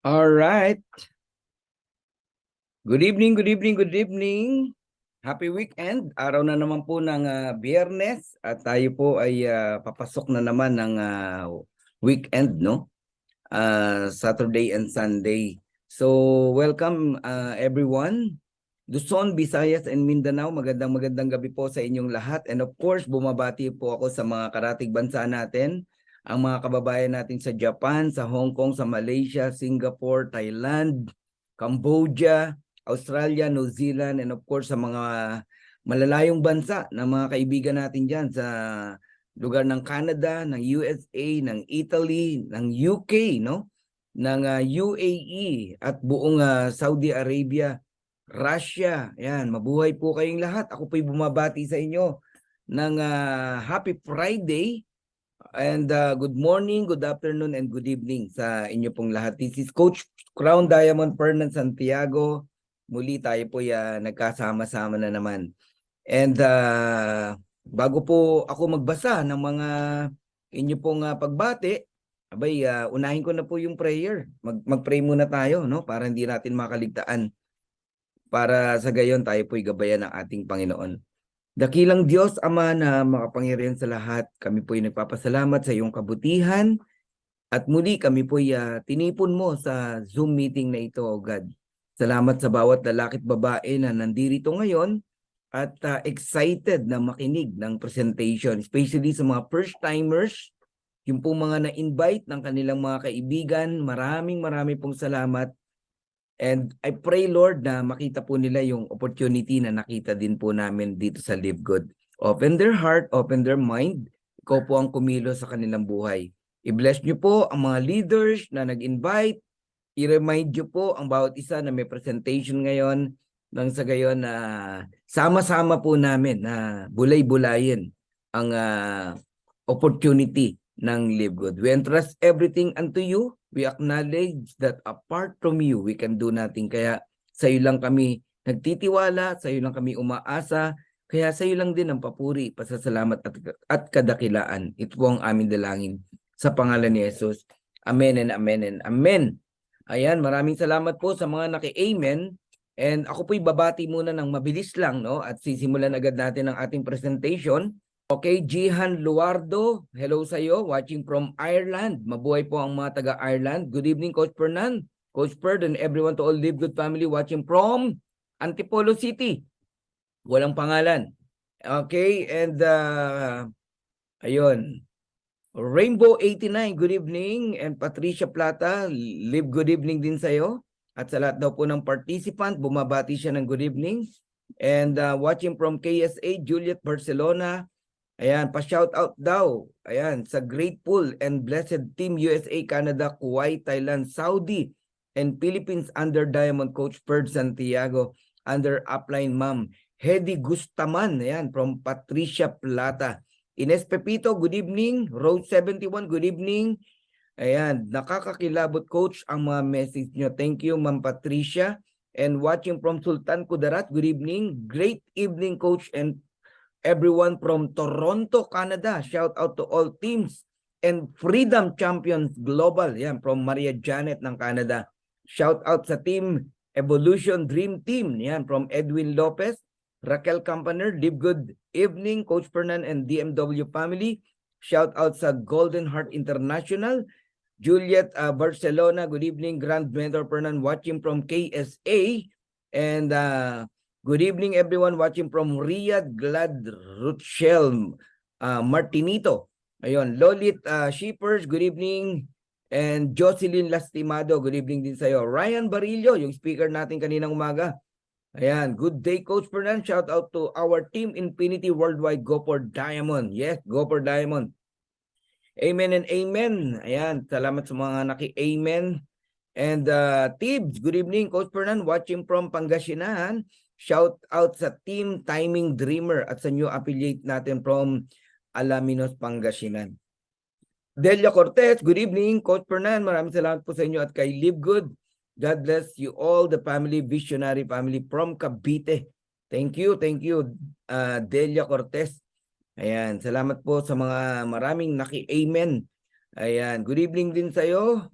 All right. Good evening, good evening, good evening. Happy weekend. Araw na naman po ng Biyernes at tayo po ay papasok na naman ng weekend, no? Saturday and Sunday. So, welcome everyone. Luzon, Visayas, and Mindanao. Magandang gabi po sa inyong lahat. And of course, bumabati po ako sa mga karatig bansa natin, ang mga kababayan natin sa Japan, sa Hong Kong, sa Malaysia, Singapore, Thailand, Cambodia, Australia, New Zealand, and of course sa mga malalayong bansa na mga kaibigan natin dyan sa lugar ng Canada, ng USA, ng Italy, ng UK, no? Ng UAE at buong Saudi Arabia, Russia. Yan, mabuhay po kayong lahat. Ako po'y bumabati sa inyo ng Happy Friday and good morning, good afternoon, and good evening sa inyo pong lahat. This is Coach Crown Diamond Fernan Santiago. Muli tayo po nagkasama-sama na naman. And bago po ako magbasa ng mga inyo pong pagbati, abay, unahin ko na po yung prayer. Mag-pray muna tayo, no? Para hindi natin makaligtaan. Para sa gayon tayo po'y gabayan ng ating Panginoon. Dakilang Diyos, Ama na makapangyarihan sa lahat, kami po'y nagpapasalamat sa iyong kabutihan at muli kami po'y tinipon mo sa Zoom meeting na ito, O God. Salamat sa bawat lalaki at babae na nandito ngayon at excited na makinig ng presentation, especially sa mga first-timers, yung pong mga na-invite ng kanilang mga kaibigan. Maraming pong salamat. And I pray, Lord, na makita po nila yung opportunity na nakita din po namin dito sa Live Good. Open their heart, open their mind. Ikaw po ang kumilos sa kanilang buhay. I-bless niyo po ang mga leaders na nag-invite. I-remind niyo po ang bawat isa na may presentation ngayon nang sa gayon na sama-sama po namin na bulay-bulayin ang opportunity ng Live Good. We entrust everything unto you. We acknowledge that apart from you, we can do nothing. Kaya sa iyo lang kami nagtitiwala, sa iyo lang kami umaasa, kaya sa iyo lang din ang papuri, pasasalamat at kadakilaan. Ito po ang aming dalangin sa pangalan ni Jesus. Amen and amen and amen. Ayan, maraming salamat po sa mga naki-amen. And ako po'y babati muna ng mabilis lang, no? At sisimulan agad natin ang ating presentation. Okay, Jihan Luardo, hello sa iyo, watching from Ireland. Mabuhay po ang mga taga-Ireland. Good evening, Coach Fernan, Coach Ferd, and everyone to all Live Good family watching from Antipolo City. Walang pangalan. Okay, and ayun. Rainbow 89, good evening. And Patricia Plata, Live good evening din sa iyo. At sa lahat daw po ng participant, bumabati siya ng good evening. And watching from KSA, Juliet Barcelona. Ayan, pa-shout out daw. Ayan, sa grateful and blessed Team USA, Canada, Kuwait, Thailand, Saudi, and Philippines under Diamond Coach Ferd Santiago, under upline Ma'am Hedy Gustaman. Ayan, from Patricia Plata. Ines Pepito, good evening. Road 71, good evening. Ayan, nakakakilabot Coach ang mga message nyo. Thank you, Ma'am Patricia. And watching from Sultan Kudarat, good evening. Great evening, Coach, and everyone from Toronto, Canada. Shout out to all teams and Freedom Champions Global. Yan, from Maria Janet ng Canada. Shout out sa Team Evolution Dream Team. Yan, from Edwin Lopez. Raquel Campaner, Live Good evening, Coach Fernan and DMW family. Shout out sa Golden Heart International. Juliet Barcelona, good evening. Grand Mentor Fernan watching from KSA. And good evening everyone watching from Riyadh, Glad Rochelle Martinito. Ayun, Lolit Shippers, good evening. And Jocelyn Lastimado, good evening din sa'yo. Ryan Barillo, yung speaker natin kaninang umaga. Ayan, good day Coach Fernan. Shout out to our team Infinity Worldwide. Go for Diamond. Yes, go for Diamond. Amen and amen. Ayan, salamat sa mga naki-amen. And Tibbs, good evening Coach Fernan. Watching from Pangasinan. Shout out sa Team Timing Dreamer at sa new affiliate natin from Alaminos, Pangasinan. Delia Cortez, good evening Coach Fernan. Maraming salamat po sa inyo at kay Live Good. God bless you all, the family, visionary family from Cavite. Thank you, Delia Cortez. Ayan, salamat po sa mga maraming naki-amen. Ayan, good evening din sa'yo.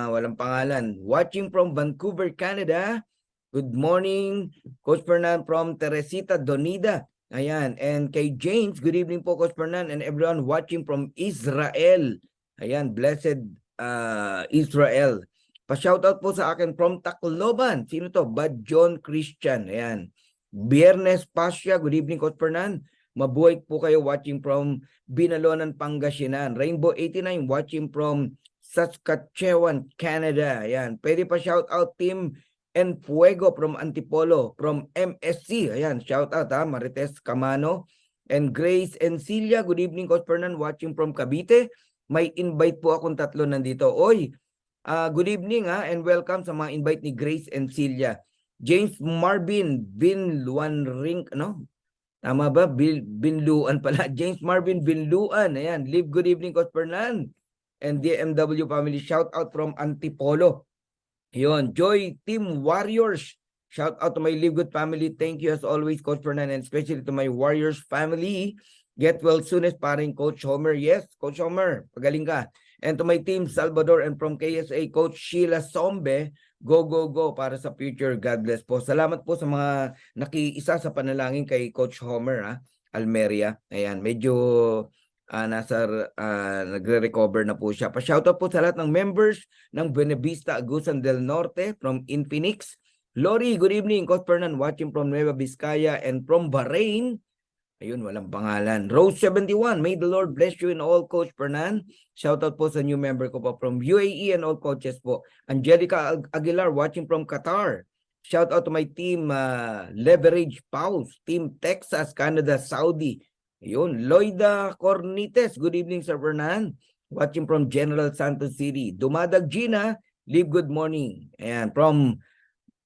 Walang pangalan. Watching from Vancouver, Canada. Good morning, Coach Fernan from Teresita Donida. Ayan, and kay James, good evening po Coach Fernan and everyone watching from Israel. Ayan, blessed Israel. Pa-shoutout po sa akin from Tacloban. Sino to? Bad John Christian. Ayan. Biyernes Pasya, good evening Coach Fernan. Mabuhay po kayo watching from Binalonan, Pangasinan. Rainbow 89 watching from Saskatchewan, Canada. Ayan. Pwede pa shout out team and Fuego from Antipolo, from MSC. Ayan, shout out ha, Marites Camano. And Grace and Celia, good evening Coach Fernan, watching from Cavite. May invite po akong tatlo nandito. Oy, good evening ha, and welcome sa mga invite ni Grace and Celia. James Marvin Binluan no? Tama ba? Binluan pala. James Marvin Binluan. Ayan. Live good evening, Coach Fernan. And DMW family. Shout out from Antipolo. Yun. Joy Team Warriors. Shout out to my Live Good family. Thank you as always, Coach Fernan. And especially to my Warriors family. Get well soonest, paring Coach Homer. Yes, Coach Homer. Pagaling ka. And to my team, Salvador. And from KSA, Coach Sheila Sombe. Go, go, go para sa future. God bless po. Salamat po sa mga nakiisa sa panalangin kay Coach Homer, Almeria. Ayan, medyo nagre-recover na po siya. Pa-shoutout po sa lahat ng members ng Buenavista Agusan del Norte from Infinix. Lori, good evening. Coach Fernan watching from Nueva Vizcaya and from Bahrain. Ayun, walang pangalan. Rose 71, may the Lord bless you in all, Coach Fernan. Shoutout po sa new member ko po from UAE and all coaches po. Angelica Aguilar watching from Qatar. Shoutout to my team Leverage Pause, Team Texas, Canada, Saudi. Ayun, Loida Cornites, good evening Sir Fernan. Watching from General Santos City. Dumadag Gina, live good morning. Ayan, from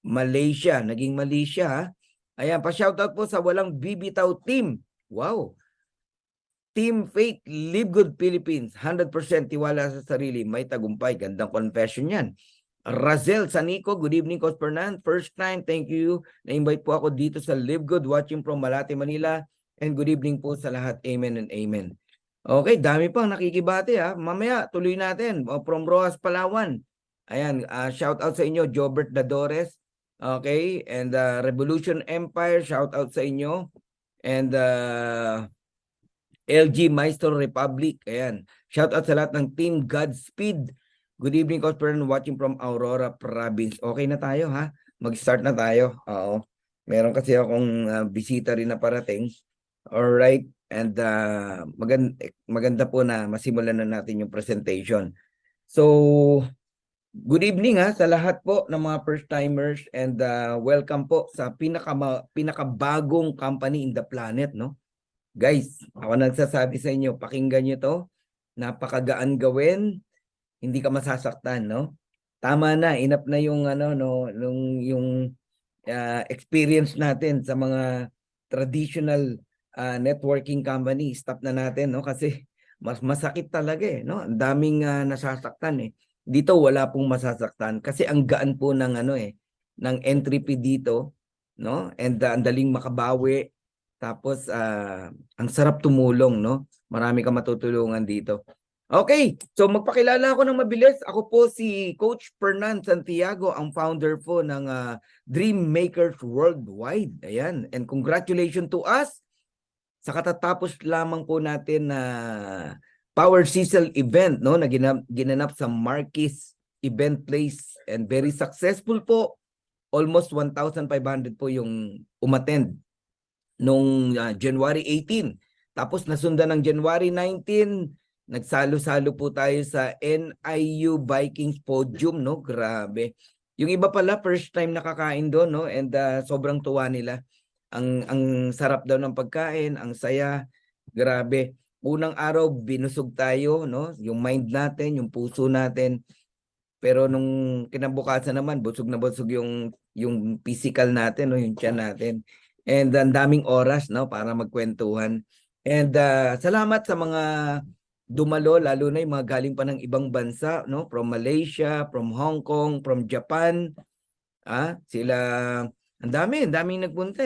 Malaysia, naging Malaysia. Ayan, pa-shoutout po sa walang bibitaw team. Wow. Team Faith, Live Good Philippines. 100% tiwala sa sarili. May tagumpay. Gandang confession yan. Razel Sanico, good evening Coach Fernan. First time, thank you. Na-invite po ako dito sa Live Good, watching from Malate, Manila. And good evening po sa lahat. Amen and amen. Okay, dami pang nakikibati ha. Mamaya, tuloy natin. From Rojas, Palawan. Ayan, shout out sa inyo, Jobert Dadores. Okay, and Revolution Empire, shout out sa inyo. And LG Maestro Republic, ayan. Shout out sa lahat ng team Godspeed. Good evening, Coach Fernan, watching from Aurora Province. Okay na tayo ha? Mag-start na tayo. Oo. Meron kasi akong bisita rin na parating. Alright. And maganda po na masimulan na natin yung presentation. So, good evening sa lahat po ng mga first-timers and welcome po sa pinakabagong company in the planet, no? Guys, ako nagsasabi sa inyo, pakinggan nyo to. Napakagaan gawin, hindi ka masasaktan, no? Tama na, enough na yung experience natin sa mga traditional networking company. Stop na natin, no? Kasi mas masakit talaga no? Ang daming nasasaktan Dito wala pong masasaktan kasi ang gaan po ng ng entry fee dito, no? And ang daling makabawi. Tapos ang sarap tumulong, no? Marami kang matutulungan dito. Okay, so magpakilala ako ng mabilis. Ako po si Coach Fernan Santiago, ang founder po ng Dream Makers Worldwide. Ayan, and congratulations to us sa katatapos lamang po natin na Power Sizzle event, no, na ginanap sa Marquis Event Place and very successful po. Almost 1,500 po yung umattend nung January 18. Tapos nasundan ng January 19, nagsalo-salo po tayo sa NIU Vikings Podium, no? Grabe. Yung iba pala first time nakakain doon, no? And sobrang tuwa nila. Ang sarap daw ng pagkain, ang saya. Grabe. Unang araw binusog tayo, no? Yung mind natin, yung puso natin. Pero nung kinabukasan naman, busog na busog yung physical natin, no? Yung tiyan natin. And ang daming oras, no, para magkwentuhan. And salamat sa mga dumalo, lalo na yung mga galing pa ng ibang bansa, no, from Malaysia, from Hong Kong, from Japan. Sila, ang daming nagpunta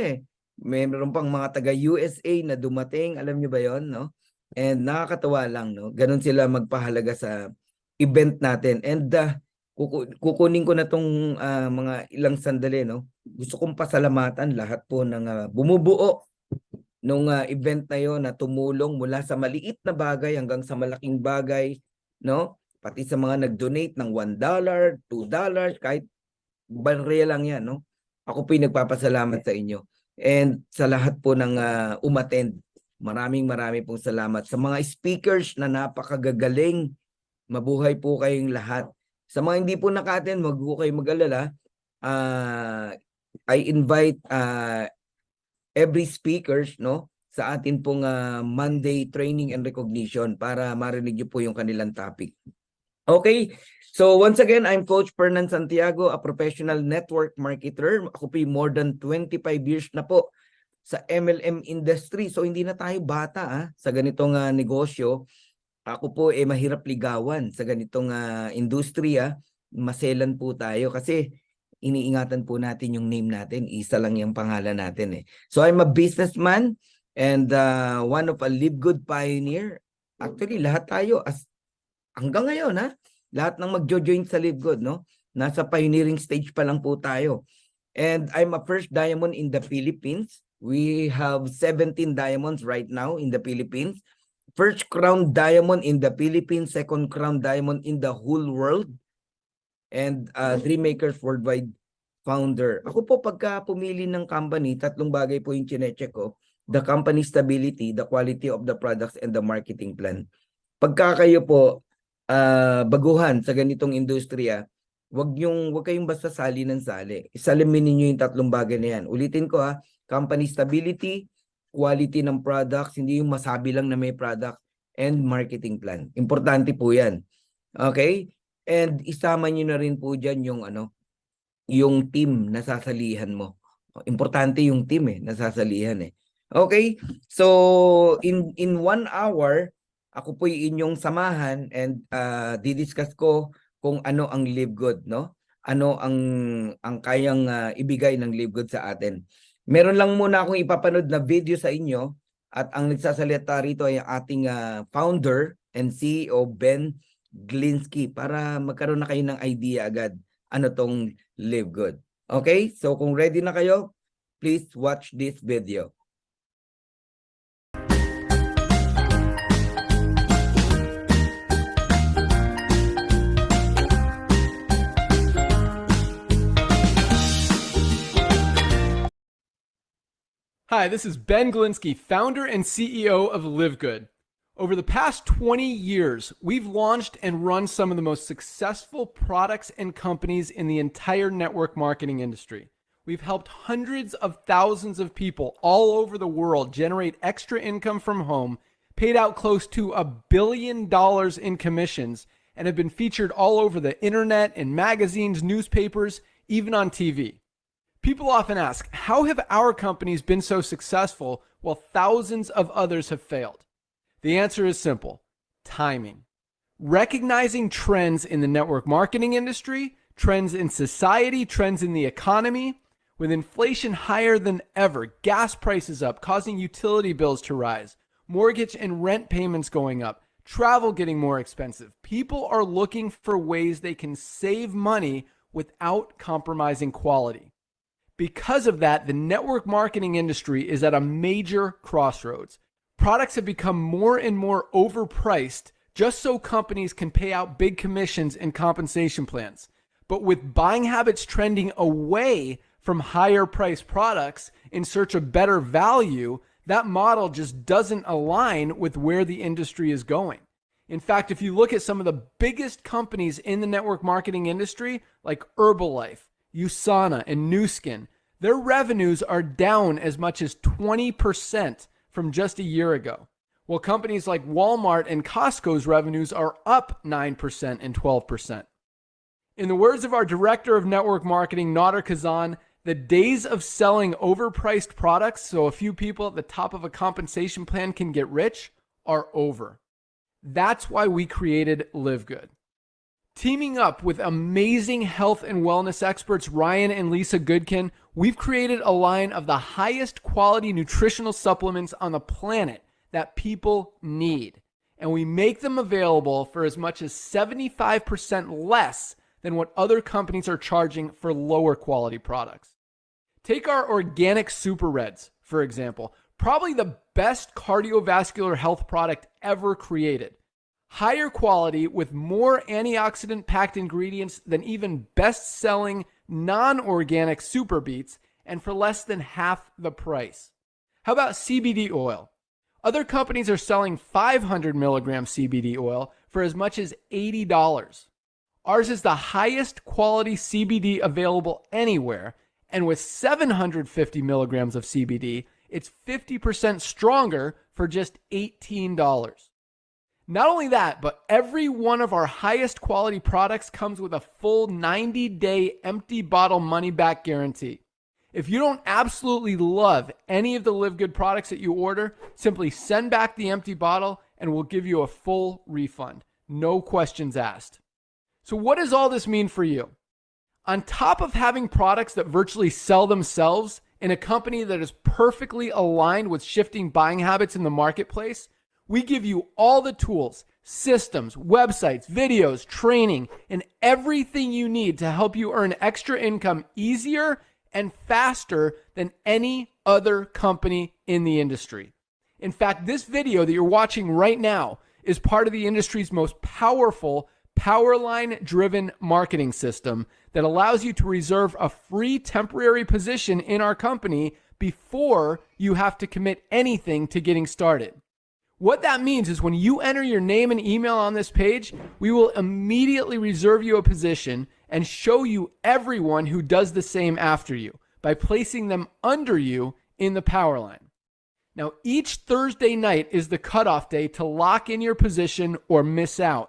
Meron pang mga taga USA na dumating, alam niyo ba 'yon, no? And nakakatawa lang, no? Ganun sila magpahalaga sa event natin. And kukunin ko na tong mga ilang sandali, no? Gusto kong pasalamatan lahat po ng bumubuo nung event na yon na tumulong mula sa maliit na bagay hanggang sa malaking bagay, no? Pati sa mga nag-donate ng $1, $2, kahit barya lang yan, no? Ako po nagpapasalamat sa inyo. And sa lahat po ng umattend, maraming pong salamat. Sa mga speakers na napakagagaling, mabuhay po kayong lahat. Sa mga hindi po naka-attend, wag po kayong mag-alala. I invite every speakers, no, sa atin pong Monday training and recognition para marinig niyo po yung kanilang topic. Okay, so once again, I'm Coach Fernan Santiago, a professional network marketer. Ako po more than 25 years na po sa MLM industry. So hindi na tayo bata sa ganitong negosyo. Ako po mahirap ligawan sa ganitong industriya. Maselan po tayo kasi iniingatan po natin yung name natin. Isa lang yung pangalan natin. So I'm a businessman and one of a Live Good pioneer. Actually, lahat tayo hanggang ngayon lahat ng magjo-join sa Live Good, no? Nasa pioneering stage pa lang po tayo. And I'm a first diamond in the Philippines. We have 17 diamonds right now in the Philippines. First crown diamond in the Philippines, second crown diamond in the whole world. And Dreammakers Worldwide founder. Ako po pagka pumili ng company, tatlong bagay po yung chinecheck ko. The company stability, the quality of the products, and the marketing plan. Pagka kayo po baguhan sa ganitong industriya, wag kayong basta sali ng sali. Isalamin niyo yung tatlong bagay na yan. Ulitin ko company stability, quality ng products, hindi yung masabi lang na may product, and marketing plan. Importante po yan. Okay? And isama niyo na rin po dyan yung team na sasalihan mo. Importante yung team nasasalihan Okay? So in 1 hour, ako po yung inyong samahan and didiscuss ko kung ano ang Live Good, no? Ano ang kayang ibigay ng Live Good sa atin. Meron lang muna akong ipapanood na video sa inyo at ang nagsasalita rito ay ating founder and CEO Ben Glinsky para magkaroon na kayo ng idea agad ano tong Live Good. Okay? So kung ready na kayo, please watch this video. Hi, this is Ben Glinsky, founder and CEO of Live Good. Over the past 20 years, we've launched and run some of the most successful products and companies in the entire network marketing industry. We've helped hundreds of thousands of people all over the world generate extra income from home, paid out close to $1 billion in commissions, and have been featured all over the internet, in magazines, newspapers, even on TV. People often ask, how have our companies been so successful while thousands of others have failed? The answer is simple: timing. Recognizing trends in the network marketing industry, trends in society, trends in the economy. With inflation higher than ever, gas prices up, causing utility bills to rise, mortgage and rent payments going up, travel getting more expensive, people are looking for ways they can save money without compromising quality. Because of that, the network marketing industry is at a major crossroads. Products have become more and more overpriced just so companies can pay out big commissions and compensation plans. But with buying habits trending away from higher priced products in search of better value, that model just doesn't align with where the industry is going. In fact, if you look at some of the biggest companies in the network marketing industry, like Herbalife, USANA, and Nu Skin, their revenues are down as much as 20% from just a year ago, while companies like Walmart and Costco's revenues are up 9% and 12%. In the words of our director of network marketing, Nader Kazan, the days of selling overpriced products so a few people at the top of a compensation plan can get rich are over. That's why we created Live Good. Teaming up with amazing health and wellness experts Ryan and Lisa Goodkin, we've created a line of the highest quality nutritional supplements on the planet that people need. And we make them available for as much as 75% less than what other companies are charging for lower quality products. Take our organic Super Reds, for example, probably the best cardiovascular health product ever created. Higher quality with more antioxidant packed ingredients than even best-selling non-organic Super Beets, and for less than half the price. How about CBD oil? Other companies are selling 500 milligram CBD oil for as much as $80. Ours is the highest quality CBD available anywhere, and with 750 milligrams of CBD, it's 50% stronger for just $18. Not only that, but every one of our highest quality products comes with a full 90-day empty bottle money-back guarantee. If you don't absolutely love any of the Live Good products that you order, simply send back the empty bottle and we'll give you a full refund. No questions asked. So what does all this mean for you? On top of having products that virtually sell themselves in a company that is perfectly aligned with shifting buying habits in the marketplace, we give you all the tools, systems, websites, videos, training, and everything you need to help you earn extra income easier and faster than any other company in the industry. In fact, this video that you're watching right now is part of the industry's most powerful Powerline-driven marketing system that allows you to reserve a free temporary position in our company before you have to commit anything to getting started. What that means is when you enter your name and email on this page, we will immediately reserve you a position and show you everyone who does the same after you by placing them under you in the power line. Now, each Thursday night is the cutoff day to lock in your position or miss out.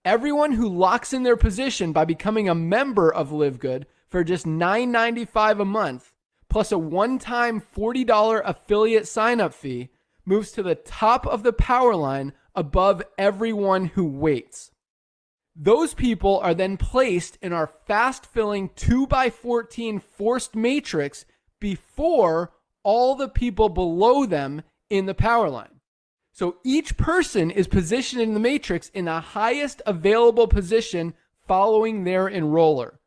Everyone who locks in their position by becoming a member of Live Good for just $9.95 a month, plus a one-time $40 affiliate sign-up fee, moves to the top of the power line above everyone who waits. Those people are then placed in our fast-filling 2x14 forced matrix before all the people below them in the power line. So each person is positioned in the matrix in the highest available position following their enroller.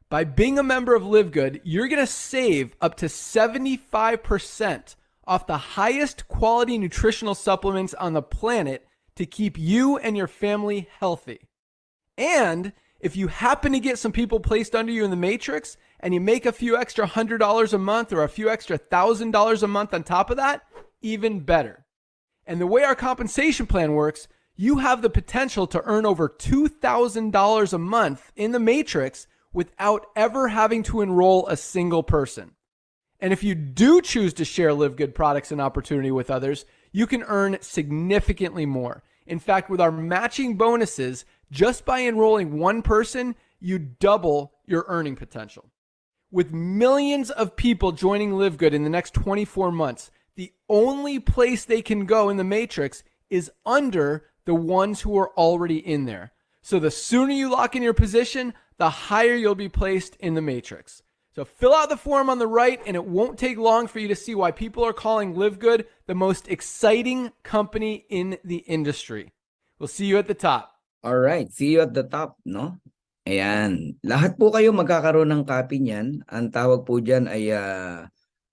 By being a member of Live Good, you're going to save up to 75% off the highest quality nutritional supplements on the planet to keep you and your family healthy. And if you happen to get some people placed under you in the matrix and you make a few extra $100 a month or a few extra $1,000 a month on top of that, even better. And the way our compensation plan works, you have the potential to earn over $2,000 a month in the matrix without ever having to enroll a single person. And if you do choose to share Live Good products and opportunity with others, you can earn significantly more. In fact, with our matching bonuses, just by enrolling one person, you double your earning potential. With millions of people joining Live Good in the next 24 months, the only place they can go in the matrix is under the ones who are already in there. So the sooner you lock in your position, the higher you'll be placed in the matrix. So fill out the form on the right, and it won't take long for you to see why people are calling Live Good the most exciting company in the industry. We'll see you at the top. All right, see you at the top, no? Ayan. Lahat po kayo magkakaroon ng copy niyan. Ang tawag po dyan ay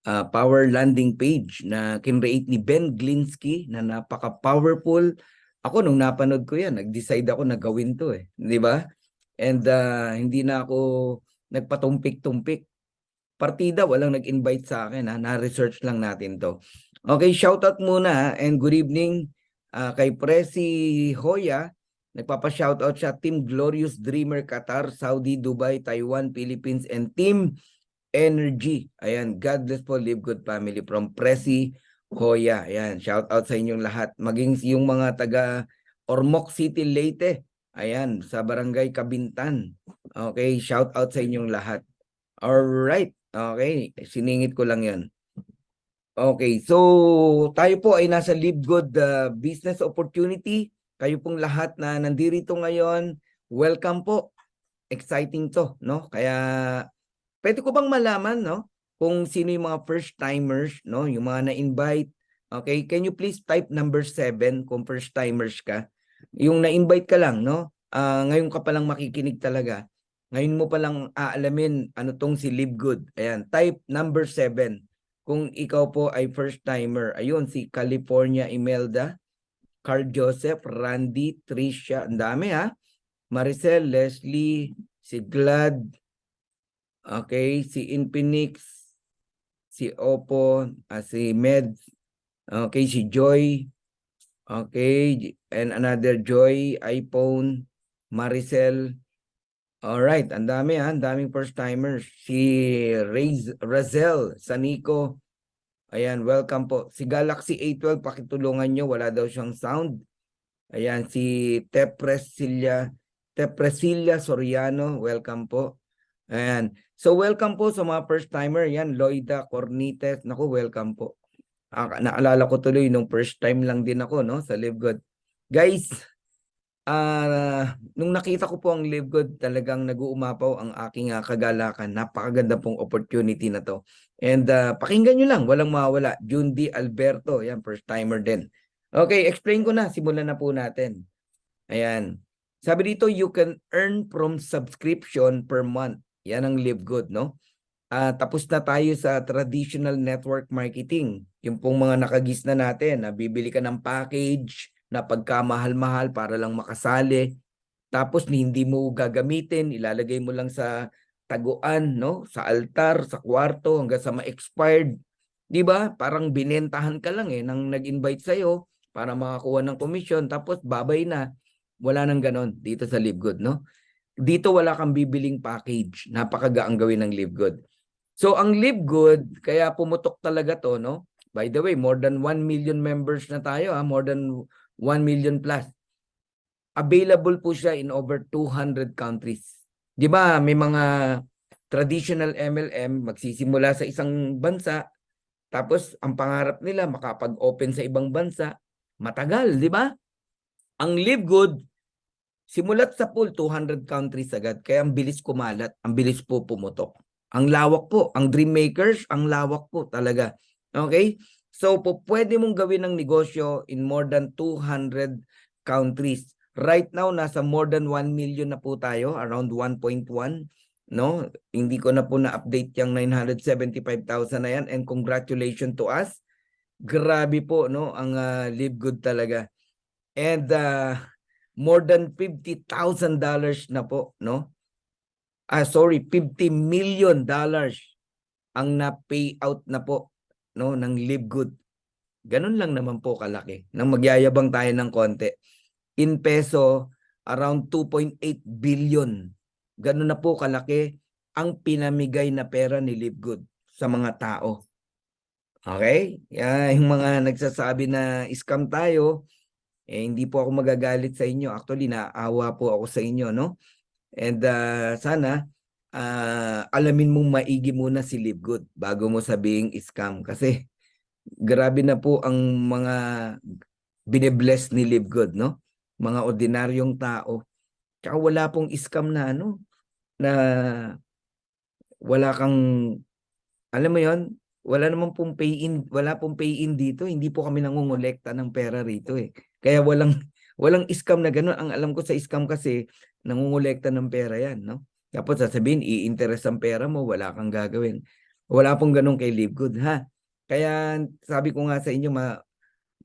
power landing page na kinreate ni Ben Glinsky na napaka-powerful. Ako nung napanood ko yan, nag-decide ako na gawin to eh. Di ba? And hindi na ako nagpatumpik-tumpik. Partida, walang nag-invite sa akin. Na-research lang natin to. Okay, shoutout muna and good evening kay Presi Hoya. Nagpapa-shoutout siya, Team Glorious Dreamer, Qatar, Saudi, Dubai, Taiwan, Philippines, and Team Energy. Ayan, God bless po, Live Good family from Presi Hoya. Ayan, shoutout sa inyong lahat. Maging yung mga taga Ormoc City, Leyte. Ayan, sa Barangay Kabintan. Okay, shoutout sa inyong lahat. Alright, okay, siningit ko lang yan. Okay, so tayo po ay nasa Live Good business opportunity. Kayo pong lahat na nandirito ngayon, welcome po. Exciting to, no? Kaya pwede ko bang malaman, no, kung sino yung mga first timers, no, yung mga na-invite Okay, can you please type number 7 kung first timers ka? Yung na-invite ka lang, no? Ngayon ka palang makikinig talaga. Ngayon mo palang aalamin ano tong si Live Good. Ayan, type number 7 kung ikaw po ay first timer. Ayun, si California Imelda, Carl Joseph, Randy, Tricia, ang dami ha. Maricel, Leslie, si Glad, okay, si Infinix, si Oppo, si Med, okay, si Joy, okay, and another Joy, iPhone, Maricel. Alright, ang dami ha, ang daming first timers. Si Razel, Sanico, ayan, welcome po. Si Galaxy A12, pakitulungan nyo, wala daw siyang sound. Ayan, si Tepresilla Soriano, welcome po. Ayan, so welcome po sa mga first timer. Yan, Loida Cornites, naku, welcome po. Naalala ko tuloy nung first time lang din ako, no, sa Live Good. Guys, nung nakita ko po ang Live Good, talagang nag-uumapaw ang aking kagalakan. Napakaganda pong opportunity na to. And pakinggan nyo lang, walang mawala. Jundi Alberto, yan, first timer din. Okay, explain ko na, simulan na po natin. Ayan. Sabi dito, you can earn from subscription per month. Yan ang Live Good, no? Tapos na tayo sa traditional network marketing. Yung pong mga nakagis na natin, na bibili ka ng package na pagkamahal-mahal para lang makasali. Tapos hindi mo gagamitin, ilalagay mo lang sa taguan, no? Sa altar, sa kwarto, hanggang sa ma-expired. Di ba? Parang binentahan ka lang nang nag-invite sa'yo para makakuha ng commission. Tapos babay na. Wala nang ganon dito sa Live Good, no? Dito wala kang bibiling package. Napakagaang gawin ng Live Good. So ang Live Good, kaya pumutok talaga to, no? By the way, more than 1 million members na tayo, more than 1 million plus. Available po siya in over 200 countries. Di ba, may mga traditional MLM magsisimula sa isang bansa, tapos ang pangarap nila makapag-open sa ibang bansa, matagal, di ba? Ang Live Good, simulat sa pool, 200 countries agad. Kaya ang bilis kumalat, ang bilis po pumutok. Ang lawak po, ang Dream Makers, ang lawak po talaga. Okay? So, pwede mong gawin ng negosyo in more than 200 countries. Right now, nasa more than 1 million na po tayo, around 1.1. No? Hindi ko na po na-update yung 975,000 na yan. And congratulations to us. Grabe po, no? Ang Live Good talaga. And more than $50,000 na po, no? $50 million ang na-payout na po, no, ng Live Good. Ganun lang naman po kalaki. Nang magyayabang tayo ng konti. In peso, around 2.8 billion. Ganun na po kalaki ang pinamigay na pera ni Live Good sa mga tao. Okay? Yung mga nagsasabi na scam tayo, hindi po ako magagalit sa inyo. Actually, naawa po ako sa inyo, no? And sana alamin mong maigi muna si Live Good bago mo sabing scam. Kasi grabe na po ang mga bine-bless ni Live Good, no? Mga ordinaryong tao. Tsaka wala pong scam na na wala kang, alam mo yon, wala namang pong pay-in, wala pong pay-in dito. Hindi po kami nangungulekta ng pera rito Kaya walang scam na gano'n. Ang alam ko sa scam kasi, nangungulekta ng pera yan, no? Tapos sasabihin, i-interest ang pera mo, wala kang gagawin. Wala pong gano'n kay Live Good, ha? Kaya sabi ko nga sa inyo,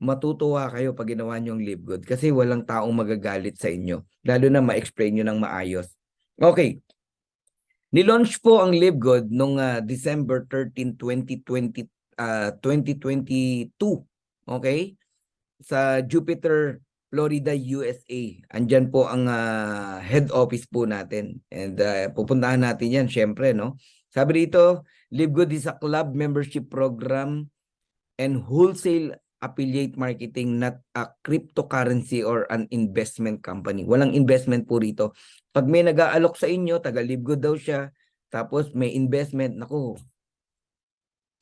matutuwa kayo pag ginawa nyo ang Live Good kasi walang taong magagalit sa inyo. Lalo na ma-explain nyo ng maayos. Okay. Nilaunch po ang Live Good noong December 13, 2022. Okay? Sa Jupiter, Florida, USA. Andyan po ang head office po natin. And pupuntahan natin yan, syempre, no? Sabi dito, Live Good is a club membership program and wholesale affiliate marketing, not a cryptocurrency or an investment company. Walang investment po rito. Pag may nag-aalok sa inyo, taga Live Good daw siya, tapos may investment, naku,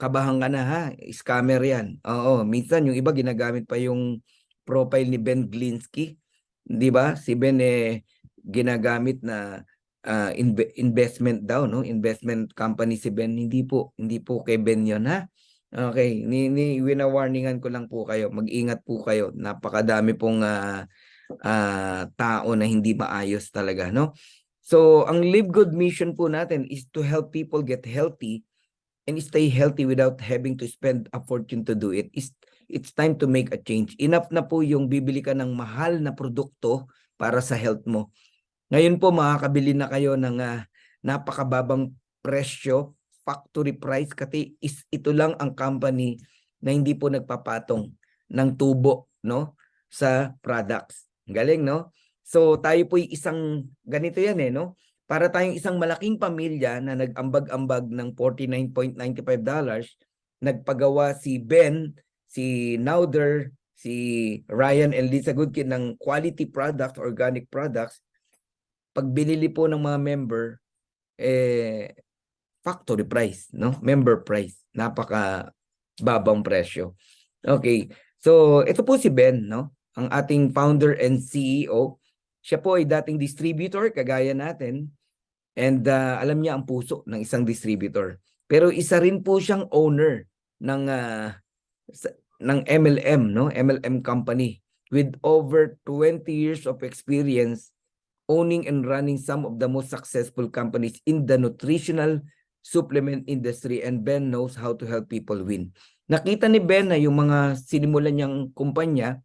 kabahan ka na ha, scammer yan. Oo, minsan yung iba ginagamit pa yung profile ni Ben Glinsky, di ba? Si Ben ginagamit na investment daw, no? Investment company si Ben. Hindi po kay Ben yon, ha? Okay, wina-warningan ko lang po kayo. Mag-ingat po kayo. Napakadami pong tao na hindi maayos talaga, no? So, ang Live Good mission po natin is to help people get healthy and stay healthy without having to spend a fortune to do it. It's time to make a change. Enough na po yung bibili ka ng mahal na produkto para sa health mo. Ngayon po makakabili na kayo ng napakababang presyo, factory price, kasi ito lang ang company na hindi po nagpapatong ng tubo, no, sa products. Galing, no? So tayo po isang ganito yan no? Para tayong isang malaking pamilya na nag-ambag-ambag ng $49.95, nagpagawa si Ben, si Nauder, si Ryan and Lisa Goodkin ng quality products, organic products. Pag binili po ng mga member, factory price, no? Member price. Napaka babang presyo. Okay. So, ito po si Ben, no? Ang ating founder and CEO. Siya po ay dating distributor, kagaya natin. And alam niya ang puso ng isang distributor. Pero isa rin po siyang owner ng MLM, no? MLM company with over 20 years of experience owning and running some of the most successful companies in the nutritional supplement industry, and Ben knows how to help people win. Nakita ni Ben na yung mga sinimulan niyang kumpanya,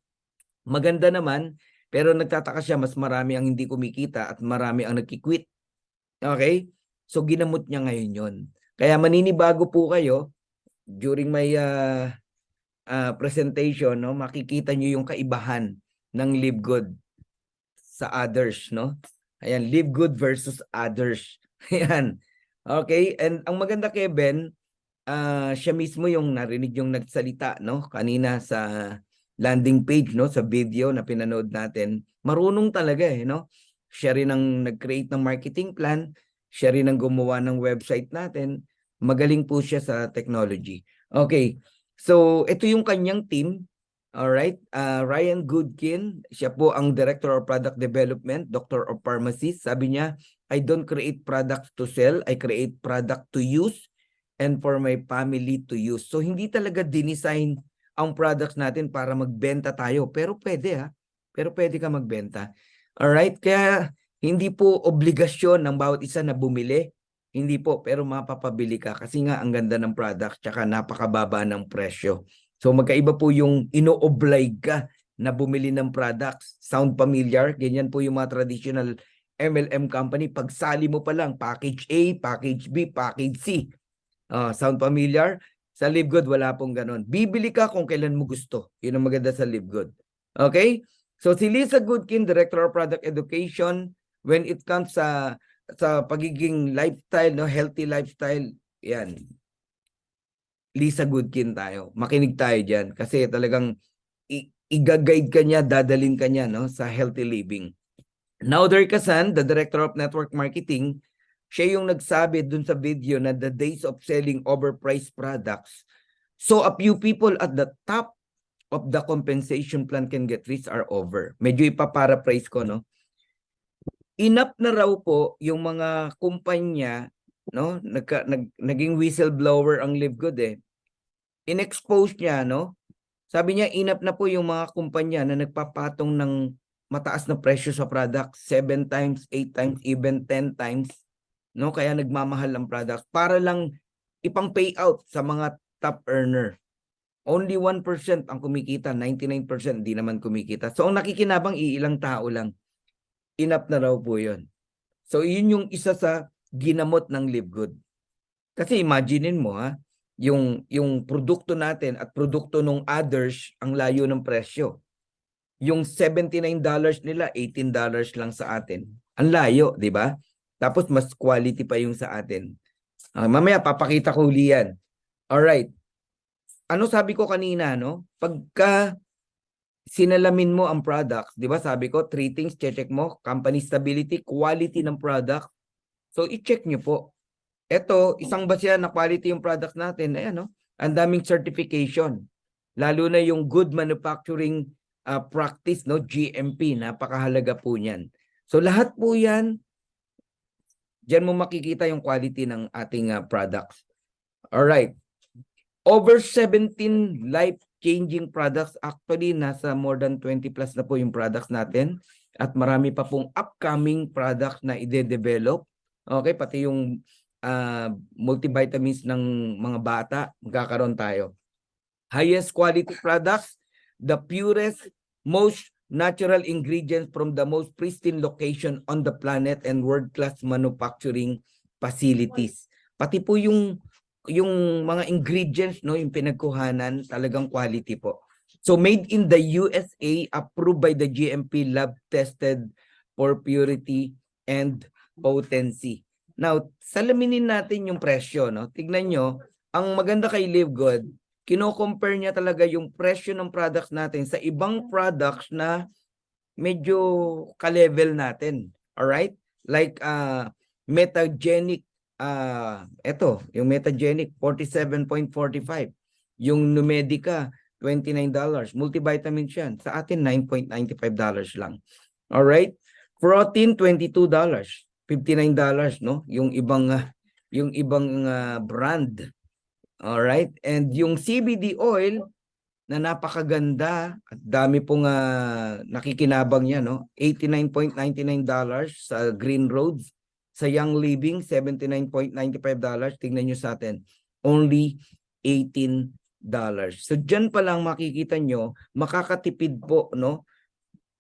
maganda naman, pero nagtataka siya mas marami ang hindi kumikita at marami ang nagki-quit. Okay? So ginamot niya ngayon yon. Kaya maninibago po kayo during my presentation, no? Makikita niyo yung kaibahan ng Live Good sa others, no? Ayan, Live Good versus others. Ayan. Okay, and ang maganda kay Ben, siya mismo yung narinig yung nagsalita, no? Kanina sa landing page, no? Sa video na pinanood natin. Marunong talaga no? Siya rin ang nag-create ng marketing plan. Siya rin ang gumawa ng website natin. Magaling po siya sa technology. Okay, so ito yung kanyang team. Alright, Ryan Goodkin, siya po ang Director of Product Development, Doctor of Pharmacy. Sabi niya, I don't create products to sell, I create product to use and for my family to use. So hindi talaga dinesign ang products natin para magbenta tayo. Pero pwede pero pwede ka magbenta. Alright, kaya hindi po obligasyon ng bawat isa na bumili. Hindi po, pero mapapabili ka kasi nga ang ganda ng product tsaka napakababa ng presyo. So magkaiba po yung ino-oblige ka na bumili ng products. Sound familiar? Ganyan po yung mga traditional MLM company. Pagsali mo pa lang, package A, package B, package C. Sound familiar? Sa Live Good, wala pong ganon. Bibili ka kung kailan mo gusto. Yun ang maganda sa Live Good. Okay? So si Lisa Goodkin, Director of Product Education, when it comes sa pagiging lifestyle, no, healthy lifestyle, yan. Lisa Goodkin tayo. Makinig tayo diyan kasi talagang i-guide ka niya, dadalhin ka niya, no, sa healthy living. Nauder Kasan, the Director of Network Marketing, siya yung nagsabi dun sa video na the days of selling overpriced products, so a few people at the top of the compensation plan can get rich are over. Medyo ipaparaphrase ko, no? Enough na raw po yung mga kumpanya, no? Naging whistleblower ang Live Good in-expose niya, no? Sabi niya, enough na po yung mga kumpanya na nagpapatong ng mataas na presyo sa product, 7 times, 8 times, even 10 times, no? Kaya nagmamahal ang product para lang ipang payout sa mga top earner. Only 1% ang kumikita, 99% hindi naman kumikita. So ang nakikinabang iilang tao lang. Enough na raw po yun. So yun yung isa sa ginamot ng Live Good. Kasi imaginein mo yung produkto natin at produkto ng others ang layo ng presyo. Yung $79 nila, $18 lang sa atin. Ang layo, di ba? Tapos mas quality pa yung sa atin. Mamaya papakita ko uli yan. Alright. Ano sabi ko kanina, no? Pagka sinalamin mo ang product, di ba sabi ko, 3 things, check mo, company stability, quality ng product. So, i-check nyo po. Ito, isang basya na quality yung product natin. Ayan, no? Ang daming certification. Lalo na yung good manufacturing practice, no? GMP, napakahalaga po niyan. So, lahat po yan, diyan mo makikita yung quality ng ating products. Alright. Over 17 life-changing products. Actually, nasa more than 20 plus na po yung products natin. At marami pa pong upcoming products na ide-develop. Okay, pati yung multivitamins ng mga bata, magkakaroon tayo. Highest quality products, the purest, most natural ingredients from the most pristine location on the planet and world-class manufacturing facilities. Pati po yung mga ingredients, no, yung pinagkuhanan, talagang quality po. So made in the USA, approved by the GMP, lab tested for purity and potency. Now, salaminin natin yung presyo, no? Tignan nyo, ang maganda kay Live Good, kino-compare niya talaga yung presyo ng products natin sa ibang products na medyo ka-level natin. Alright? Like Metagenic, eto, yung Metagenic, 47.45. Yung Numedica, $29. Multivitamins yan. Sa atin, $9.95 lang. Alright? Protein, $22. $59, no? Yung ibang brand. Alright? And yung CBD oil na napakaganda at dami pong nakikinabang niya, no? $89.99 sa Green Roads. Sa Young Living, $79.95. Tingnan nyo sa atin. Only $18. So dyan pa lang makikita nyo, makakatipid po, no?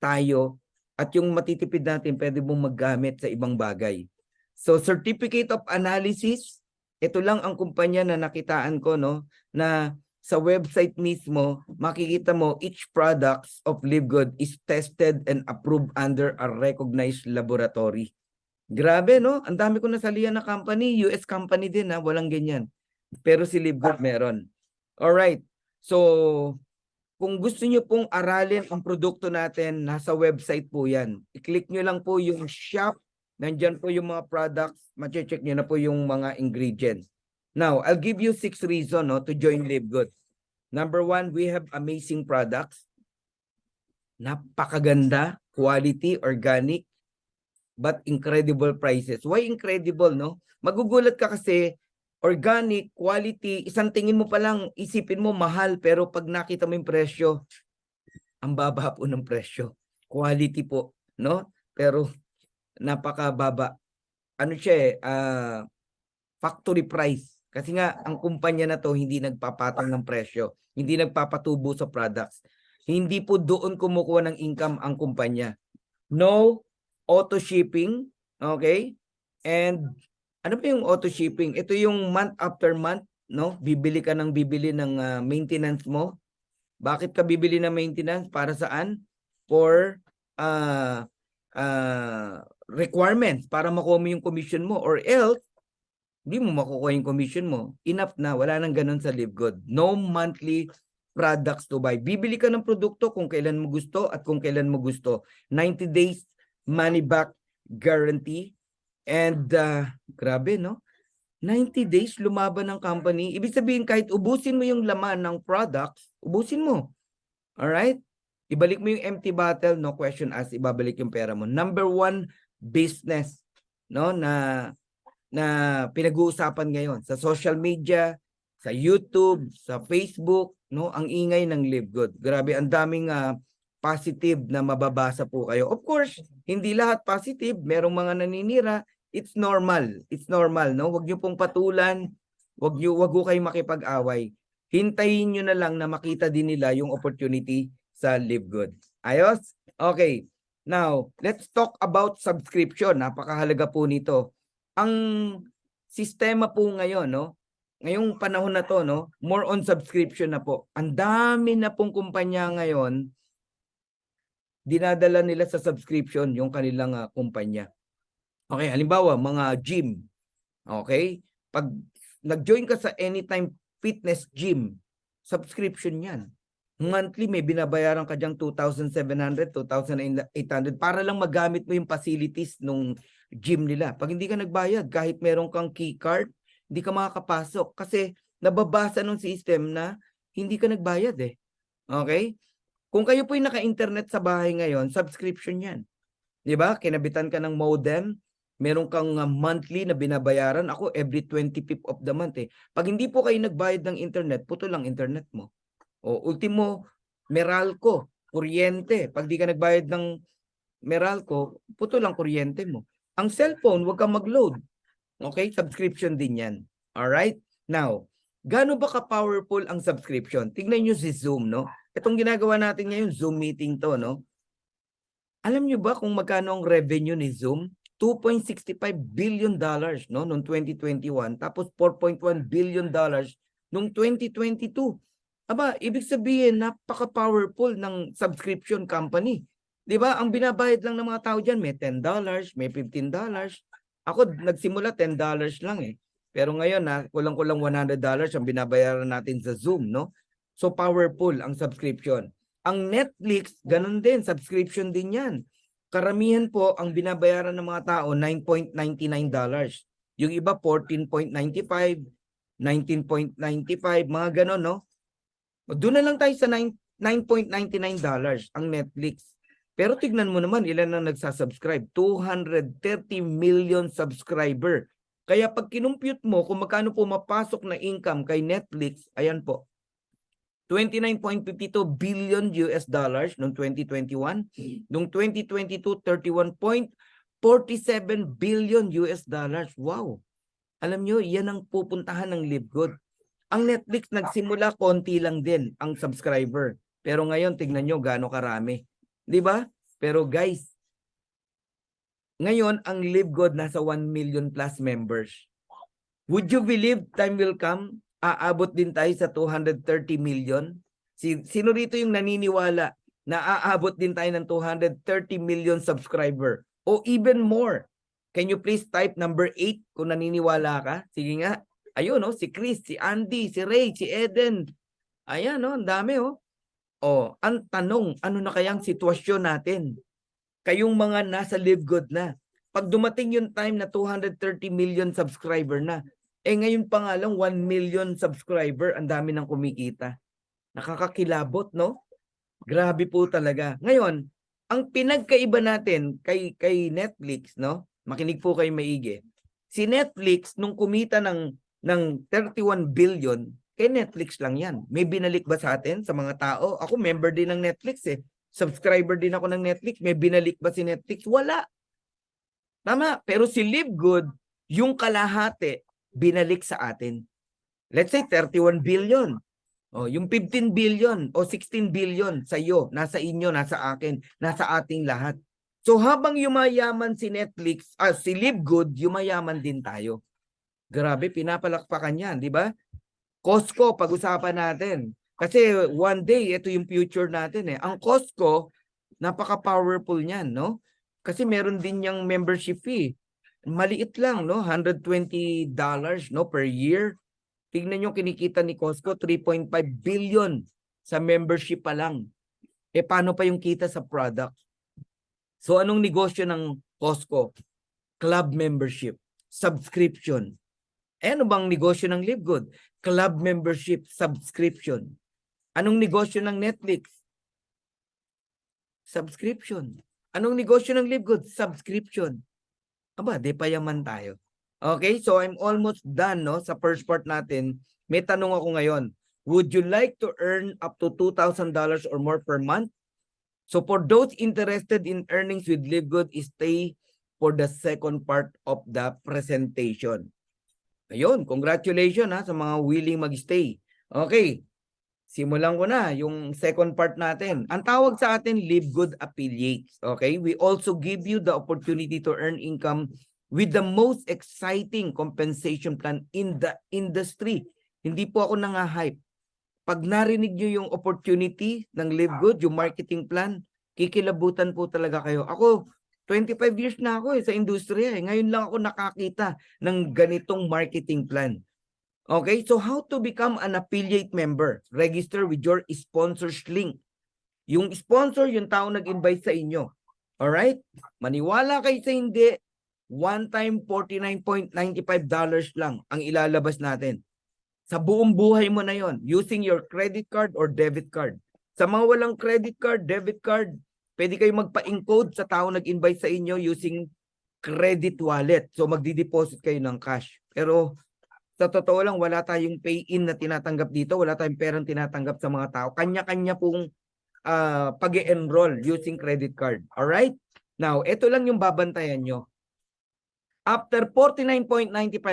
Tayo. At yung matitipid natin, pwede mong maggamit sa ibang bagay. So Certificate of Analysis, ito lang ang kumpanya na nakitaan ko, no, na sa website mismo, makikita mo each products of Live Good is tested and approved under a recognized laboratory. Grabe, no? Ang dami ko nasalihan na company, US company din, ha? Walang ganyan. Pero si Live Good meron. Alright. So, kung gusto nyo pong aralin ang produkto natin, nasa website po yan. I-click nyo lang po yung shop. Nandyan po yung mga products. Mache-check nyo na po yung mga ingredients. Now, I'll give you 6 reasons, no, to join Live Good. Number 1, we have amazing products. Napakaganda, quality, organic, but incredible prices. Why incredible, no? Magugulat ka kasi, organic, quality, isang tingin mo pa lang, isipin mo mahal, pero pag nakita mo yung presyo, ang baba po ng presyo. Quality po, no? Pero napakababa. Ano siya factory price. Kasi nga, ang kumpanya na to hindi nagpapatang ng presyo. Hindi nagpapatubo sa products. Hindi po doon kumukuha ng income ang kumpanya. No auto shipping, okay? And ano pa yung auto shipping? Ito yung month after month, no? Bibili ka ng maintenance mo. Bakit ka bibili ng maintenance? Para saan? For requirements para makuha mo yung commission mo, or else hindi mo makukuha yung commission mo. Enough na, wala nang ganun sa Live Good. No monthly products to buy. Bibili ka ng produkto kung kailan mo gusto at kung kailan mo gusto. 90 days money back guarantee. And grabe, no? 90 days lumaban ng company. Ibig sabihin, kahit ubusin mo yung laman ng products, ubusin mo. Alright? Ibalik mo yung empty bottle, no question asked, ibabalik yung pera mo. Number 1, business, no, na pinag-uusapan ngayon sa social media, sa YouTube, sa Facebook, no, ang ingay ng Live Good. Grabe, ang daming positive na mababasa po kayo. Of course, hindi lahat positive, merong mga naninira. It's normal. It's normal, no? Huwag niyo pong patulan, wag ho kayong makipag-away. Hintayin niyo na lang na makita din nila yung opportunity sa Live Good. Ayos? Okay. Now, let's talk about subscription. Napakahalaga po nito. Ang sistema po ngayon, no? Ngayong panahon na to, no? More on subscription na po. Ang dami na pong kumpanya ngayon, dinadala nila sa subscription yung kanilang kumpanya. Okay, halimbawa, mga gym. Okay? Pag nag-join ka sa Anytime Fitness Gym, subscription yan. Monthly, may binabayaran ka dyang 2,700, 2,800 para lang magamit mo yung facilities nung gym nila. Pag hindi ka nagbayad, kahit meron kang key card, hindi ka makakapasok kasi nababasa ng system na hindi ka nagbayad eh. Okay? Kung kayo po yung naka-internet sa bahay ngayon, subscription yan. Di ba? Kinabitan ka ng modem, Meron kang monthly na binabayaran. Ako, every 25th of the month eh. Pag hindi po kayo nagbayad ng internet, putol ang internet mo. O ultimo, Meralco, kuryente. Pag di ka nagbayad ng Meralco, putol ang kuryente mo. Ang cellphone, huwag kang mag-load. Okay? Subscription din yan. Alright? Now, gaano ba ka-powerful ang subscription? Tingnan nyo si Zoom, no? Itong ginagawa natin ngayon, Zoom meeting to, no? Alam nyo ba kung magkano ang revenue ni Zoom? $2.65 billion no noong 2021, tapos $4.1 billion noong 2022. Aba, ibig sabihin napaka-powerful ng subscription company. 'Di ba? Ang binabayad lang ng mga tao diyan may $10, may $15. Ako nagsimula $10 lang eh. Pero ngayon kulang-kulang $100 ang binabayaran natin sa Zoom, no? So powerful ang subscription. Ang Netflix, ganun din, subscription din 'yan. Karamihan po ang binabayaran ng mga tao $9.99. Yung iba 14.95, 19.95, mga ganon, no? Doon na lang tayo sa $9.99 ang Netflix. Pero tignan mo naman ilan ang nagsasubscribe. 230 million subscriber. Kaya pag kinumpute mo kung magkano po mapasok na income kay Netflix, ayan po. 29.52 billion US dollars noong 2021. Noong 2022, 31.47 billion US dollars. Wow! Alam nyo, yan ang pupuntahan ng Live Good. Ang Netflix nagsimula, konti lang din ang subscriber. Pero ngayon, tignan nyo gaano karami. Di ba? Pero guys, ngayon, ang Live Good nasa 1 million plus members. Would you believe time will come? Aabot din tayo sa 230 million. Sino rito yung naniniwala na aabot din tayo ng 230 million subscriber o even more? Can you please type number 8 kung naniniwala ka? Sige nga. Ayun, no? Si Chris, si Andy, si Ray, si Eden. Ayan, no? Ang dami, oh. Oh, ang tanong, ano na kayang sitwasyon natin? Kayong mga nasa Live Good na. Pag dumating yung time na 230 million subscriber na, ngayon pa nga lang 1 million subscriber, ang dami nang kumikita. Nakakakilabot, no? Grabe po talaga. Ngayon, ang pinagkaiba natin kay Netflix, no? Makinig po kayo maigi. Si Netflix, nung kumita ng 31 billion, kay Netflix lang yan. May binalik ba sa atin, sa mga tao? Ako, member din ng Netflix eh. Subscriber din ako ng Netflix. May binalik ba si Netflix? Wala. Tama. Pero si Live Good, yung kalahati, binalik sa atin. Let's say 31 billion. O, yung 15 billion o 16 billion sa iyo, nasa inyo, nasa akin, nasa ating lahat. So habang yumayaman si Netflix, si Live Good, yumayaman din tayo. Grabe, pinapalakpakan yan, di ba? Costco, pag-usapan natin. Kasi one day, ito yung future natin eh. Ang Costco, napaka-powerful niyan, no? Kasi meron din yung membership fee. Maliit lang, no? $120 no, per year. Tingnan nyo kinikita ni Costco, 3.5 billion sa membership pa lang. Paano pa yung kita sa product? So anong negosyo ng Costco? Club membership, subscription. Ano bang negosyo ng Live Good? Club membership, subscription. Anong negosyo ng Netflix? Subscription. Anong negosyo ng Live Good? Subscription. Aba, di pa yaman tayo. Okay, so I'm almost done, no? Sa first part natin, may tanong ako ngayon. Would you like to earn up to $2,000 or more per month? So for those interested in earnings with Live Good, stay for the second part of the presentation. Ayun, congratulations sa mga willing mag-stay. Okay, simulan ko na yung second part natin. Ang tawag sa atin, Live Good Affiliates. Okay, we also give you the opportunity to earn income with the most exciting compensation plan in the industry. Hindi po ako nang-hype. Pag narinig nyo yung opportunity ng Live Good, yung marketing plan, kikilabutan po talaga kayo. Ako, 25 years na ako sa industriya. Ngayon lang ako nakakita ng ganitong marketing plan. Okay, so how to become an affiliate member? Register with your sponsors link. Yung sponsor, yung tao nag-invite sa inyo. Alright? Maniwala kayo sa hindi, one time $49.95 lang ang ilalabas natin. Sa buong buhay mo na yon, using your credit card or debit card. Sa mga walang credit card, debit card, pwede kayo magpa-encode sa tao nag-invite sa inyo using credit wallet. So magdi-deposit kayo ng cash. Pero sa totoo lang, wala tayong pay-in na tinatanggap dito. Wala tayong perang tinatanggap sa mga tao. Kanya-kanya pong pag-enroll using credit card. Alright? Now, ito lang yung babantayan nyo. After $49.95,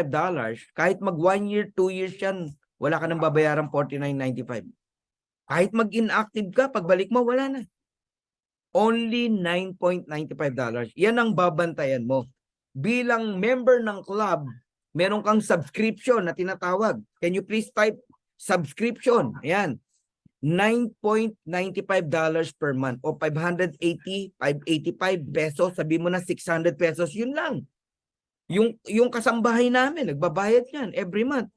kahit mag 1 year, 2 years yan, wala ka nang babayaran $49.95. Kahit mag-inactive ka, pagbalik mo, wala na. Only $9.95. Yan ang babantayan mo. Bilang member ng club, meron kang subscription na tinatawag. Can you please type subscription? Ayan. $9.95 per month o 585 pesos. Sabi mo na 600 pesos. Yun lang. Yung kasambahay namin, nagbabayad yan every month.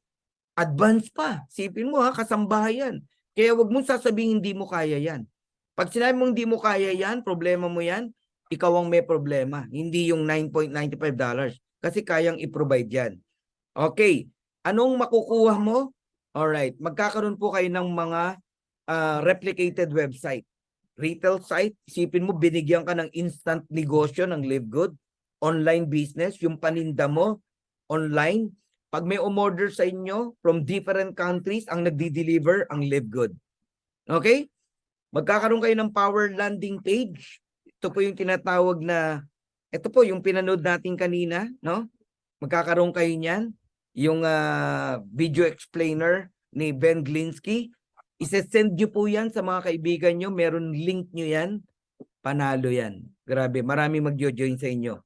Advance pa. Sipin mo ha, kasambahay yan. Kaya wag mong sasabihin hindi mo kaya yan. Pag sinabi mong hindi mo kaya yan, problema mo yan, ikaw ang may problema. Hindi yung $9.95. Kasi kayang i-provide yan. Okay. Anong makukuha mo? Alright. Magkakaroon po kayo ng mga replicated website. Retail site. Isipin mo, binigyan ka ng instant negosyo ng Live Good. Online business. Yung paninda mo, online. Pag may umorder sa inyo from different countries, ang nagdi-deliver ang Live Good. Okay? Magkakaroon kayo ng power landing page. Ito po yung tinatawag na, ito po yung pinanood natin kanina, no? Magkakaroon kayo niyan. Yung video explainer ni Ben Glinsky. Isesend nyo po yan sa mga kaibigan nyo. Meron link nyo yan. Panalo yan. Grabe, marami mag-join sa inyo.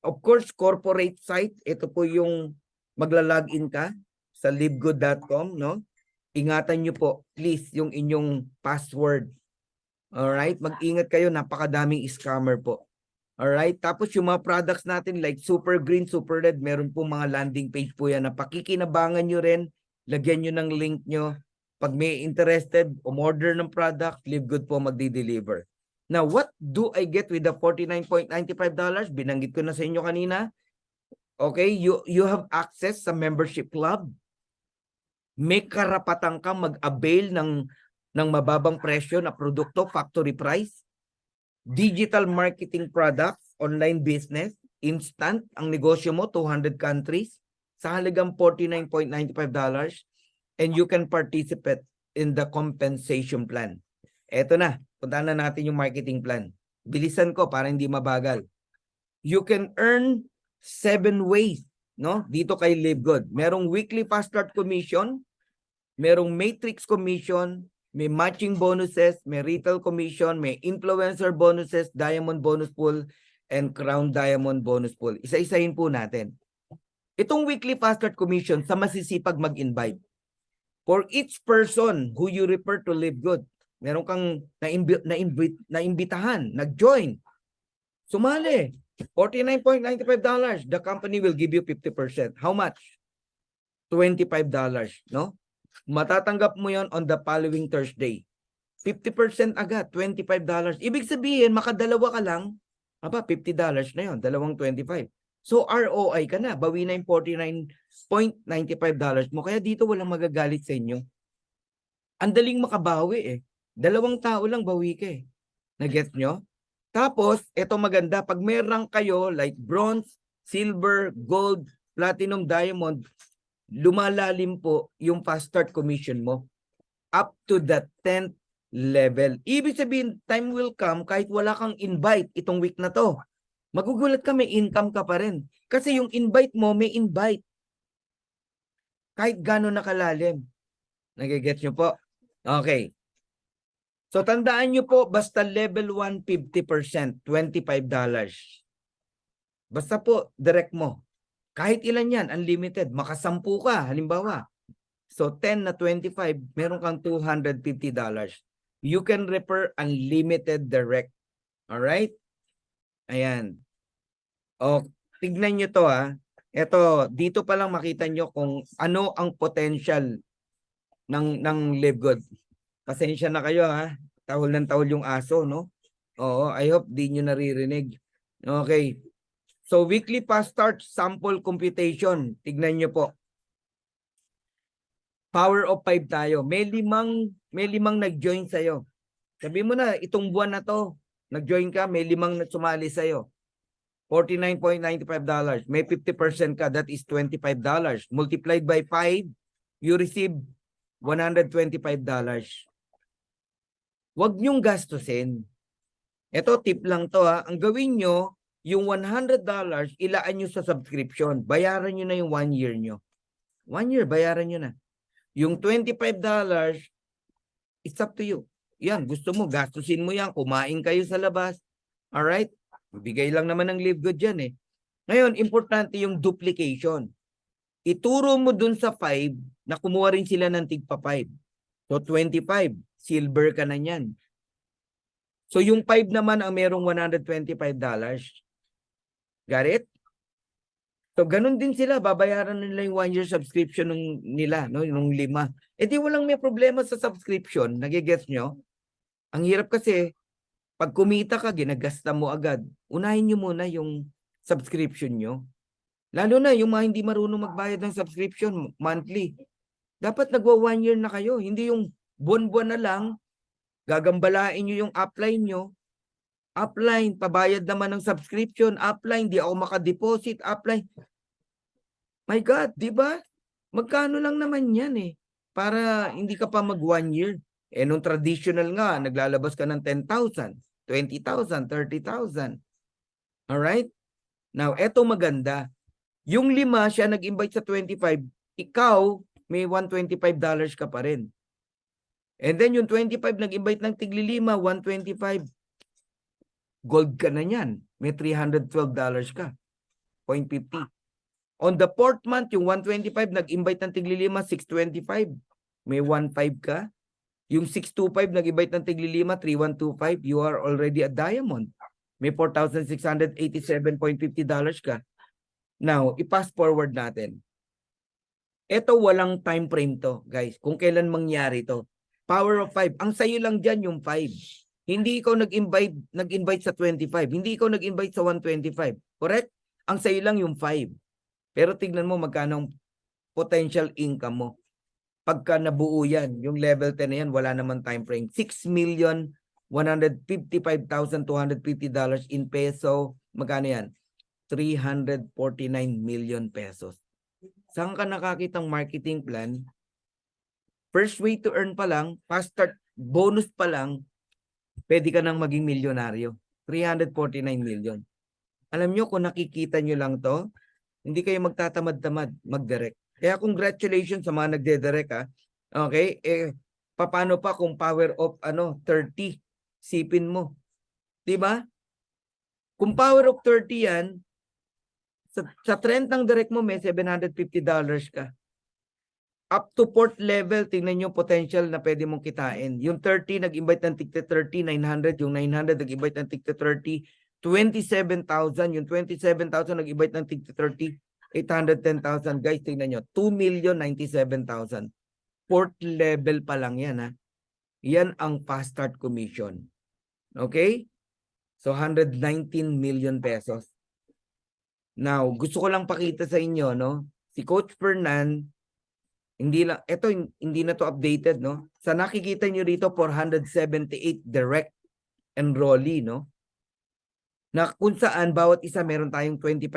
Of course, corporate site. Ito po yung magla-login ka sa livegood.com, no? Ingatan nyo po, please, yung inyong password. Alright? Mag-ingat kayo, napakadaming scammer po. Alright? Tapos yung mga products natin like Super Green, Super Red, meron po mga landing page po yan na pakikinabangan nyo rin. Lagyan nyo ng link nyo. Pag may interested, umorder ng product, Live Good po magdi-deliver. Now, what do I get with the $49.95? Binanggit ko na sa inyo kanina. Okay, you have access sa membership club. May karapatan kang mag-avail ng mababang presyo na produkto, factory price. Digital marketing products, online business, instant, ang negosyo mo, 200 countries, sa halagang $49.95. And you can participate in the compensation plan. Eto na, puntahan na natin yung marketing plan. Bilisan ko para hindi mabagal. You can earn 7 ways, no? Dito kay Live Good. Merong weekly fast start commission, merong matrix commission, may matching bonuses, may retail commission, may influencer bonuses, diamond bonus pool, and crown diamond bonus pool. Isa-isahin po natin. Itong weekly fast start commission sa masisipag mag-invite. For each person who you refer to Live Good, meron kang naimbitahan, nag-join, sumali. $49.95. The company will give you 50%. How much? $25, no? Matatanggap mo yon on the following Thursday. 50% agad, $25. Ibig sabihin, makadalawa ka lang, $50 na yon, dalawang 25. So ROI ka na, bawi na yung $49.95 mo. Kaya dito walang magagalit sa inyo. Ang daling makabawi eh. 2 tao lang bawi ka eh. Nagets nyo? Tapos, ito maganda, pag may rank kayo like bronze, silver, gold, platinum, diamond, lumalalim po yung fast start commission mo up to the 10th level. Ibig sabihin, time will come kahit wala kang invite itong week na to. Magugulat ka, may income ka pa rin. Kasi yung invite mo, may invite. Kahit gano'n nakalalim. Nagigets nyo po? Okay. So, tandaan nyo po, basta level 1, 50%, $25. Basta po, direct mo. Kahit ilan yan, unlimited. Makasampu ka, halimbawa. So, 10 na 25, meron kang $250. You can refer unlimited direct. Alright? Ayan. O, tignan nyo to ha. Ito, dito pa lang makita nyo kung ano ang potential ng Live Good. Pasensya na kayo ha. Tahol ng tahol yung aso, no? Oo, I hope di nyo naririnig. Okay. So, weekly fast start sample computation. Tignan nyo po. Power of 5 tayo. May limang nag-join sa'yo. Sabi mo na, itong buwan na to, nag-join ka, may 5 na sumali sa'yo. $49.95. May 50% ka, that is $25. Multiplied by 5, you receive $125. Huwag niyong gastusin. Ito, tip lang to ha. Ang gawin nyo, yung $100, ilaan nyo sa subscription. Bayaran nyo na yung 1 year nyo. 1 year, bayaran nyo na. Yung $25, it's up to you. Yan, gusto mo, gastusin mo yan. Kumain kayo sa labas. Alright? Bigay lang naman ng Live Good yan eh. Ngayon, importante yung duplication. Ituro mo dun sa 5 na kumuha rin sila ng tigpa 5. So, 25. Silver ka na yan. So, yung 5 naman ang merong $125. Got it? So, ganun din sila. Babayaran nila yung 1 year subscription nila, no? Nung 5. Eh di walang may problema sa subscription. Nagigets nyo? Ang hirap kasi, pag kumita ka, ginagasta mo agad. Unahin nyo muna yung subscription nyo. Lalo na yung mga hindi marunong magbayad ng subscription monthly. Dapat nagwa 1 year na kayo. Hindi yung buwan-buwan na lang, gagambalain nyo yung upline nyo. Upline, pabayad naman ng subscription. Upline, di ako makadeposit. Upline. My God, di ba? Magkano lang naman yan eh. Para hindi ka pa mag 1 year. Eh nung traditional nga, naglalabas ka ng 10,000, 20,000, 30,000. Alright? Now, eto maganda. Yung 5, siya nag-invite sa 25, ikaw, may $125 ka pa rin. And then yung 25, nag-invite ng tigli 5, 125. Gold ka na yan. May $312 ka. 0.50. On the 4th month, yung 125, nag-invite ng tigli 5, 625. May 1.5 ka. Yung 625, nag-invite ng tigli 5, 3125. You are already a diamond. May $4,687.50 ka. Now, i-fast forward natin. Ito walang time frame to, guys. Kung kailan mangyari to. Power of 5. Ang sayo lang dyan yung 5. Hindi ikaw nag-invite sa 25. Hindi ikaw nag-invite sa 125. Correct? Ang sayo lang yung 5. Pero tignan mo magkano ang potential income mo. Pagka nabuo yan, yung level 10 na yan, wala naman time frame. $6,155,250 in peso. Magkano yan? 349 million pesos. Saan ka nakakitang marketing plan? First way to earn pa lang, fast start, bonus pa lang, pwede ka nang maging milyonaryo. 349 million. Alam nyo, kung nakikita nyo lang to, hindi kayo magtatamad-tamad mag-direct. Kaya congratulations sa mga nagde-direct ha. Okay? Eh, paano pa kung power of 30? Sipin mo. Diba? Kung power of 30 yan, sa trend ng direct mo may $750 ka. Up to 4th level, tingnan nyo potential na pwede mong kitain. Yung 30, nag-invite ng tigta 30, 900. Yung 900, nag-invite ng tigta 30, 27,000. Yung 27,000, nag-invite ng tigta 30, 810,000. Guys, tingnan nyo, 2,097,000. 4th level pa lang yan ha. Yan ang fast start commission. Okay? So, 119 million pesos. Now, gusto ko lang pakita sa inyo, no? Si Coach Fernan, hindi na to updated, no? Sa nakikita nyo rito, 478 direct enrollee, no? Na kung saan, bawat isa meron tayong $25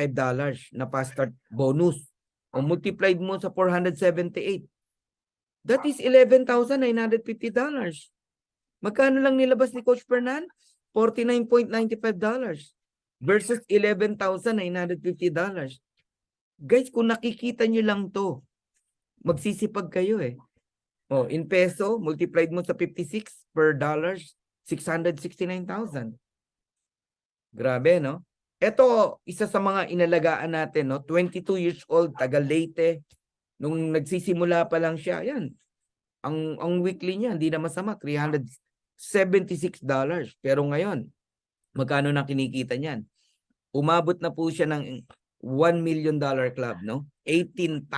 na fast start bonus. O multiplied mo sa 478. That is $11,950. Magkano lang nilabas ni Coach Fernan? $49.95. Versus $11,950. Guys, kung nakikita nyo lang to, magsisipag kayo eh. Oh, in peso, multiplied mo sa 56 per dollars, 669,000. Grabe, no? Ito, isa sa mga inalagaan natin, no? 22 years old, taga Leyte. Nung nagsisimula pa lang siya, yan. Ang weekly niya, hindi na masama, $376. Pero ngayon, magkano na kinikita niyan? Umabot na po siya ng $1 million club, no? $18,000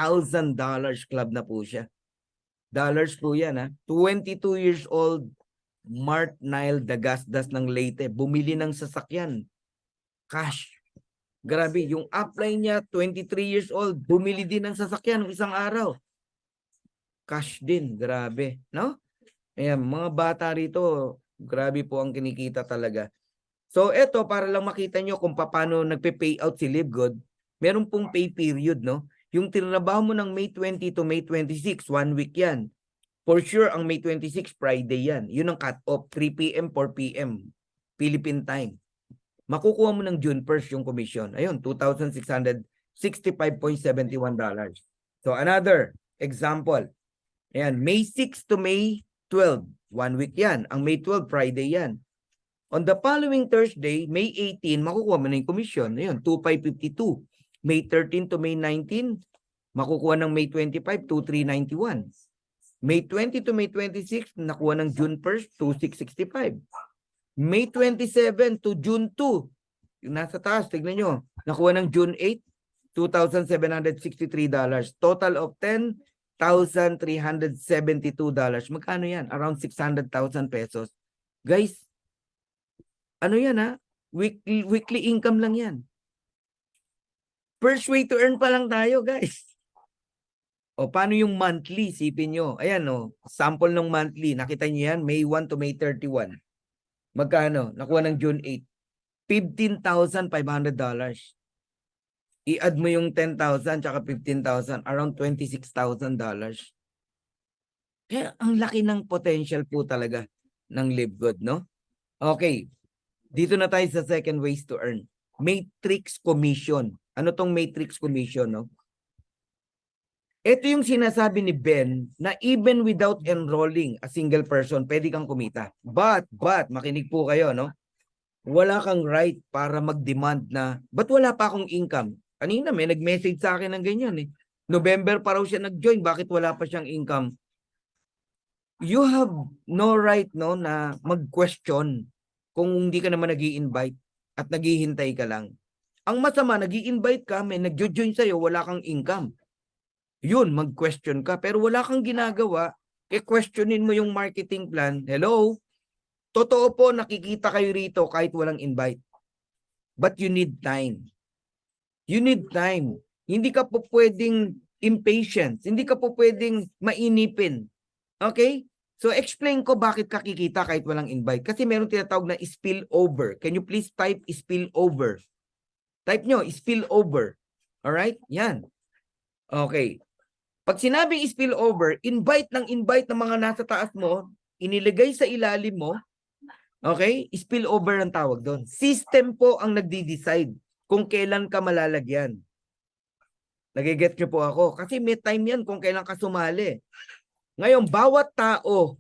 club na po siya. Dollars po yan, ha? 22 years old, Mart Nile Dagasdas ng Leyte. Bumili ng sasakyan. Cash. Grabe, yung upline niya, 23 years old, bumili din ng sasakyan ng isang araw. Cash din, grabe, no? Ayan, mga bata rito, grabe po ang kinikita talaga. So eto, para lang makita nyo kung paano nagpe-pay out si Livegood, meron pong pay period, no? Yung tinrabaho mo ng May 20 to May 26, 1 week yan. For sure, ang May 26, Friday yan. Yun ang cut-off, 3 p.m., 4 p.m. Philippine time. Makukuha mo ng June 1st yung commission. Ayun, $2,665.71. So another example. Ayan, May 6 to May 12. 1 week yan. Ang May 12, Friday yan. On the following Thursday, May 18, makukuha mo na yung commission. Ayun, 2,552. May 13 to May 19, makukuha ng May 25, 2,391. May 20 to May 26, nakuha ng June 1st, 2,665. May 27 to June 2, yung nasa taas, tignan nyo, nakuha ng June 8, $2,763. Total of $10,372. Magkano yan? Around 600,000 pesos. Guys, ano yan ha? Weekly income lang yan. First way to earn pa lang tayo, guys. O paano yung monthly? Sipin nyo. Ayan o, sample ng monthly. Nakita nyo yan? May 1 to May 31. Magkano? Nakuha ng June 8. $15,500. I-add mo yung 10,000 tsaka 15,000. Around $26,000. Kaya ang laki ng potential po talaga ng Livegood, no? Okay. Dito na tayo sa second ways to earn. Matrix commission. Ano tong matrix commission, no? Ito yung sinasabi ni Ben na even without enrolling a single person, pwede kang kumita. But, makinig po kayo, no? Wala kang right para mag-demand na, ba't wala pa akong income? Kanina may nag-message sa akin ng ganyan eh. November pa raw siya nag-join, bakit wala pa siyang income? You have no right, no, na mag-question kung hindi ka naman nag-i-invite at naghihintay ka lang. Ang masama, nag-i-invite ka, may nag-join sa'yo, wala kang income. Yun, mag-question ka. Pero wala kang ginagawa, questionin mo yung marketing plan. Hello? Totoo po, nakikita kayo rito kahit walang invite. But you need time. You need time. Hindi ka po pwedeng impatient. Hindi ka po pwedeng mainipin. Okay? So, explain ko bakit ka kikita kahit walang invite. Kasi meron tinatawag na spillover. Can you please type spillover? Type nyo, spillover. Alright? Yan. Okay. Pag sinabing spillover, invite ng mga nasa taas mo, iniligay sa ilalim mo, okay? Spillover ang tawag doon. System po ang nagdi-decide kung kailan ka malalagyan. Nagiget nyo po ako. Kasi may time yan kung kailan ka sumali. Ngayon, bawat tao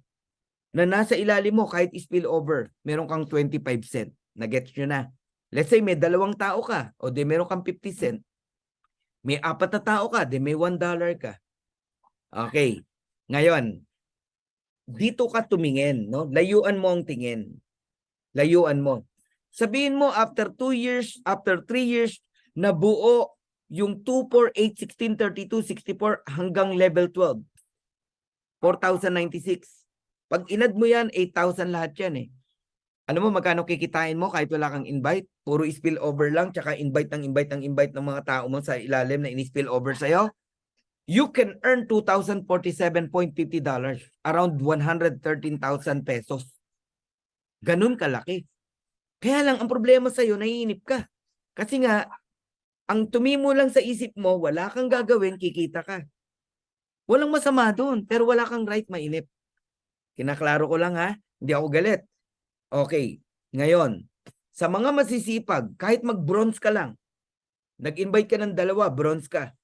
na nasa ilalim mo, kahit spillover, meron kang 25 cent. Nagets nyo na. Let's say may 2 tao ka, o di meron kang 50 cent. May 4 na tao ka, di may $1 ka. Okay. Ngayon, dito ka tumingin, no? Layuan mo ang tingin. Layuan mo. Sabihin mo, after 2 years, after 3 years, nabuo yung 2, 4, 8, 16, 32, 64 hanggang level 12. 4,096. Pag inad mo yan, 8,000 lahat yan eh. Alam mo magkano kikitain mo kahit wala kang invite? Puro spillover lang, tsaka invite ng mga tao mo sa ilalim na in-spillover sa'yo. You can earn $2,047.50. Around 113,000 pesos. Ganun kalaki. Kaya lang, ang problema sa'yo, naiinip ka. Kasi nga, ang tumimo lang sa isip mo, wala kang gagawin, kikita ka. Walang masama doon, pero wala kang right mainip. Kinaklaro ko lang ha, hindi ako galit. Okay, ngayon, sa mga masisipag, kahit mag-bronze ka lang, nag-invite ka ng 2, bronze ka,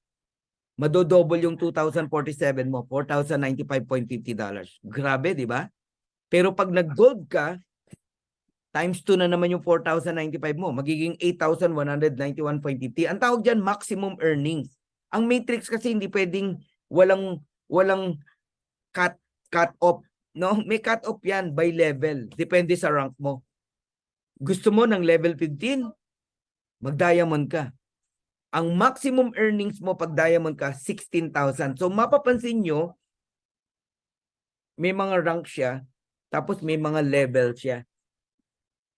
madodouble yung 2,047 mo, $4,095.50. Grabe, di ba? Pero pag nag-gold ka, times 2 na naman yung 4,095 mo, magiging 8,191.50. Ang tawag dyan, maximum earnings. Ang matrix kasi hindi pwedeng walang cut off, no? May cut off yan by level, depende sa rank mo. Gusto mo ng level 15, mag-diamond ka. Ang maximum earnings mo pag diamond ka 16,000. So mapapansin nyo, may mga rank siya, tapos may mga level siya.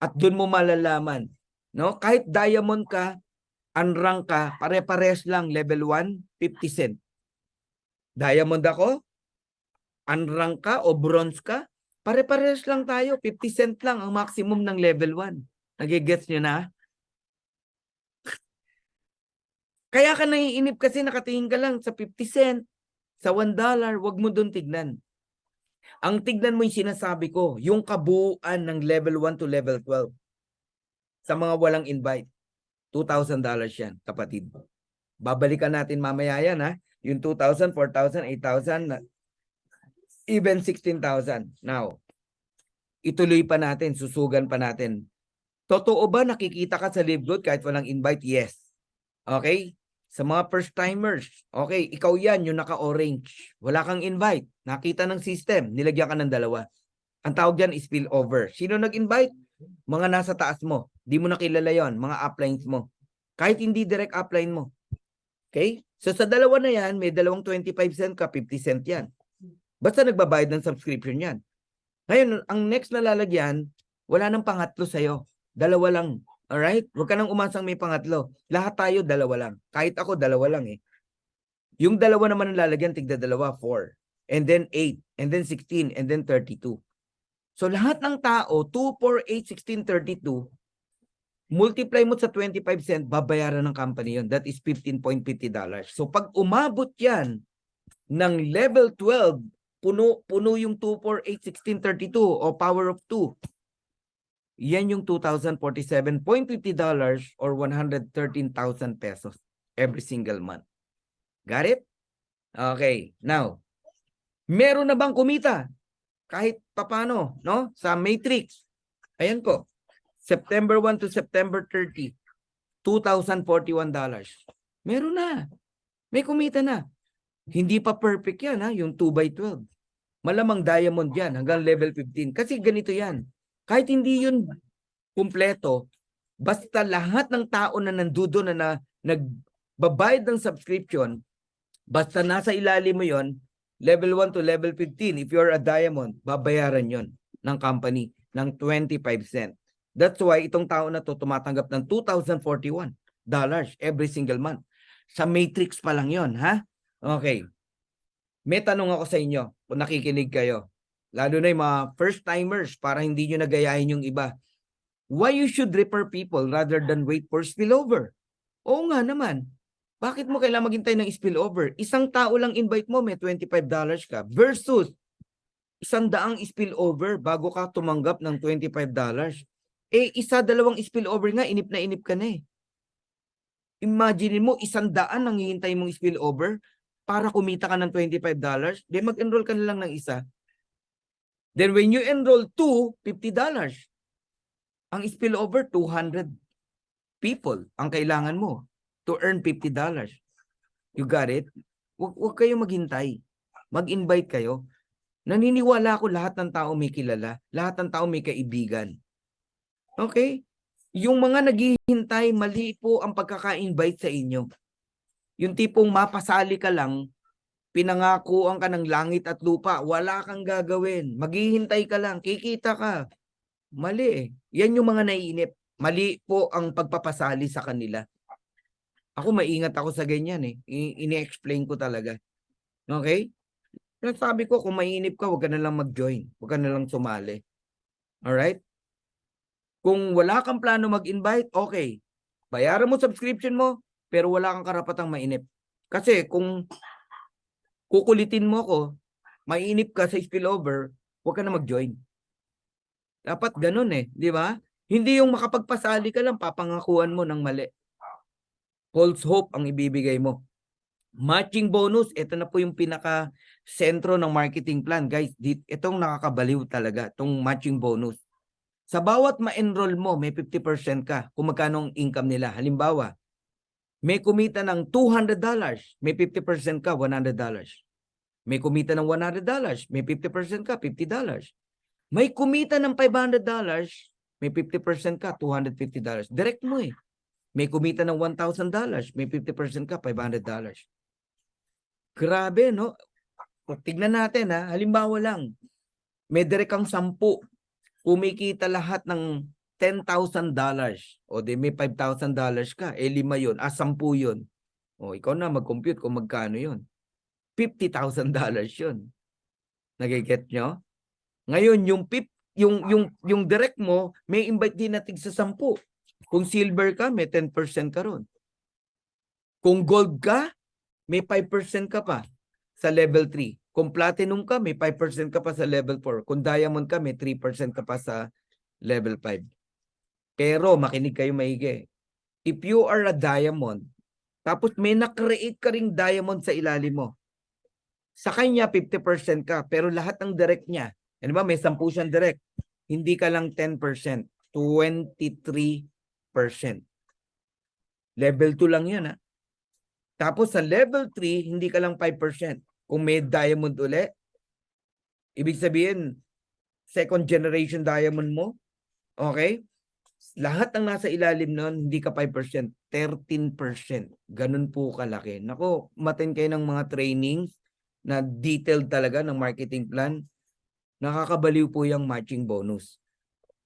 At doon mo malalaman, no? Kahit diamond ka, unrank ka, pare-pares lang, level 1, 50 cent. Diamond ako, unrank ka o bronze ka, pare-pares lang tayo, 50 cent lang ang maximum ng level 1. Nagigets nyo na? Kaya ka naiinip kasi nakatingin ka lang sa 50 cent, sa $1, wag mo doon tignan. Ang tignan mo yung sinasabi ko, yung kabuuan ng level 1 to level 12. Sa mga walang invite, $2,000 yan, kapatid. Babalikan natin mamaya yan, ha? Yung 2,000, 4,000, 8,000, even 16,000. Now, ituloy pa natin, susugan pa natin. Totoo ba nakikita ka sa Live Good kahit walang invite? Yes. Okay? Sa mga first timers, okay, ikaw yan, yung naka-orange. Wala kang invite. Nakita ng system, nilagyan ka ng 2. Ang tawag dyan is spillover. Sino nag-invite? Mga nasa taas mo. Di mo nakilala yon, mga uplines mo. Kahit hindi direct upline mo. Okay? So sa 2 na yan, may 25 cent ka, 50 cent yan. Basta nagbabayad ng subscription yan. Ngayon, ang next na lalagyan, wala nang pangatlo sa'yo. 2 lang. Alright? Huwag ka nang umasang may pangatlo. Lahat tayo 2 lang. Kahit ako 2 lang eh. Yung 2 naman ang lalagyan, tigda 2, 4. And then 8. And then 16. And then 32. So lahat ng tao, 2, 4, 8, 16, 32, multiply mo sa 25 cent, babayaran ng company yon. That is $15.50. So pag umabot yan ng level 12, puno yung 2, 4, 8, 16, 32 o power of 2. Yan yung $2,047.50 or 113,000 pesos every single month. Got it? Okay. Now, meron na bang kumita? Kahit papano, no? Sa matrix. Ayan po. September 1 to September 30, $2,041. Meron na. May kumita na. Hindi pa perfect yan, ha? Yung 2x12. Malamang diamond yan hanggang level 15. Kasi ganito yan. Kahit hindi yun kumpleto, basta lahat ng tao na nandudo na nagbabayad ng subscription, basta nasa ilalim mo yon, level 1 to level 15, if you're a diamond, babayaran yon ng company ng 25 cent. That's why itong tao na to tumatanggap ng $2,041 every single month. Sa matrix pa lang yon, ha? Okay. May tanong ako sa inyo kung nakikinig kayo. Lalo na yung mga first timers para hindi nyo nagayahin yung iba. Why you should refer people rather than wait for spillover? Oo nga naman. Bakit mo kailangan maghintay ng spillover? Isang tao lang invite mo, may $25 ka versus 100 spillover bago ka tumanggap ng $25. Eh, 1-2 spillover nga, inip ka na eh. Imagine mo, 100 ang hihintay mong spillover para kumita ka ng $25. Then mag-enroll ka na lang ng isa. Then when you enroll 2, $50. Ang spillover, 200 people ang kailangan mo to earn $50. You got it? Huwag kayong maghintay. Mag-invite kayo. Naniniwala ako lahat ng tao may kilala. Lahat ng tao may kaibigan. Okay? Yung mga naghihintay, mali po ang pagkaka-invite sa inyo. Yung tipong mapasali ka lang, pinangakuan ka ng langit at lupa, wala kang gagawin. Maghihintay ka lang, kikita ka. Mali eh. Yan yung mga naiinip. Mali po ang pagpapasali sa kanila. Ako maingat ako sa ganyan eh. Ini-explain ko talaga. Okay? Sabi ko, kung mainip ka, huwag ka na lang mag-join. Huwag ka na lang sumali. Alright? Kung wala kang plano mag-invite, okay. Bayaran mo subscription mo, pero wala kang karapatang mainip. Kasi kung kukulitin mo ko, mainip ka sa spillover, huwag ka na mag-join. Dapat ganun eh, di ba? Hindi yung makapagpasali ka lang, papangakuan mo ng mali. False hope ang ibibigay mo. Matching bonus, ito na po yung pinaka-sentro ng marketing plan. Guys, itong nakakabaliw talaga, itong matching bonus. Sa bawat ma-enroll mo, may 50% ka kung magkano ang income nila. Halimbawa, may kumita ng $200, may 50% ka, $100. May kumita ng $100, may 50% ka, $50. May kumita ng $500, may 50% ka, $250. Direct mo eh. May kumita ng $1,000, may 50% ka, $500. Grabe, no? Tignan natin ha. Halimbawa lang, may direct kang 10. Kumikita lahat ng $10,000. O di may $5,000 ka. Eh 5 yun. 10 yun. O ikaw na mag-compute kung magkano yun. $50,000 yun. Nagiget nyo? Ngayon, yung yung direct mo, may invite din natin sa 10. Kung silver ka, may 10% ka ron. Kung gold ka, may 5% ka pa sa level 3. Kung platinum ka, may 5% ka pa sa level 4. Kung diamond ka, may 3% ka pa sa level 5. Pero makinig kayo maigi. If you are a diamond, tapos may na-create ka ring diamond sa ilalim mo, sa kanya 50% ka, pero lahat ng direct niya, ano ba, may 10 siyang direct, hindi ka lang 10%, 23%. Level 2 lang yan, ha? Tapos sa level 3, hindi ka lang 5%. Kung may diamond uli, ibig sabihin, second generation diamond mo, okay? Lahat ng nasa ilalim nun, hindi ka 5%, 13%. Ganun po kalaki. Nako, matin kayo ng mga trainings na detailed talaga ng marketing plan. Nakakabaliw po yung matching bonus.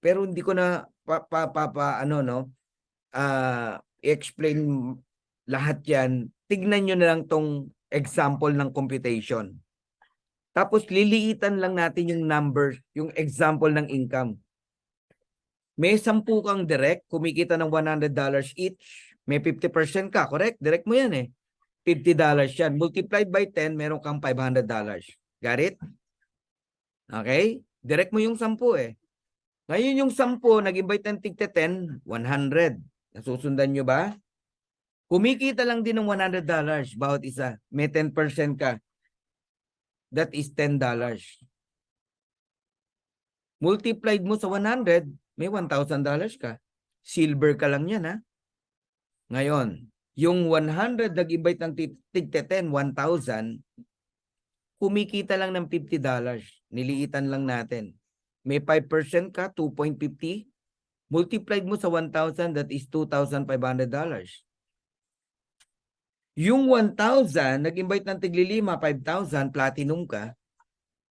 Pero hindi ko na i-explain lahat yan. Tignan nyo na lang tong example ng computation. Tapos liliitan lang natin yung numbers, yung example ng income. May 10 kang direct, kumikita ng $100 each, may 50% ka, correct? Direct mo yan eh. $50 yan. Multiplied by 10, meron kang $500. Got it? Okay? Direct mo yung 10 eh. Ngayon yung 10, nag-invite ng tigte 10, 100. Nasusundan nyo ba? Kumikita lang din ng $100 bawat isa. May 10% ka. That is $10. Multiplied mo sa 100, may $1,000 ka. Silver ka lang yan, ha? Ngayon, yung 100 nag-invite ng tigte 10, 1,000, kumikita lang ng $50. Niliitan lang natin. May 5% ka, 2.50. Multiplied mo sa 1,000, that is $2,500. Yung 1,000, nag-invite ng tigli-5, 5,000, platinum ka.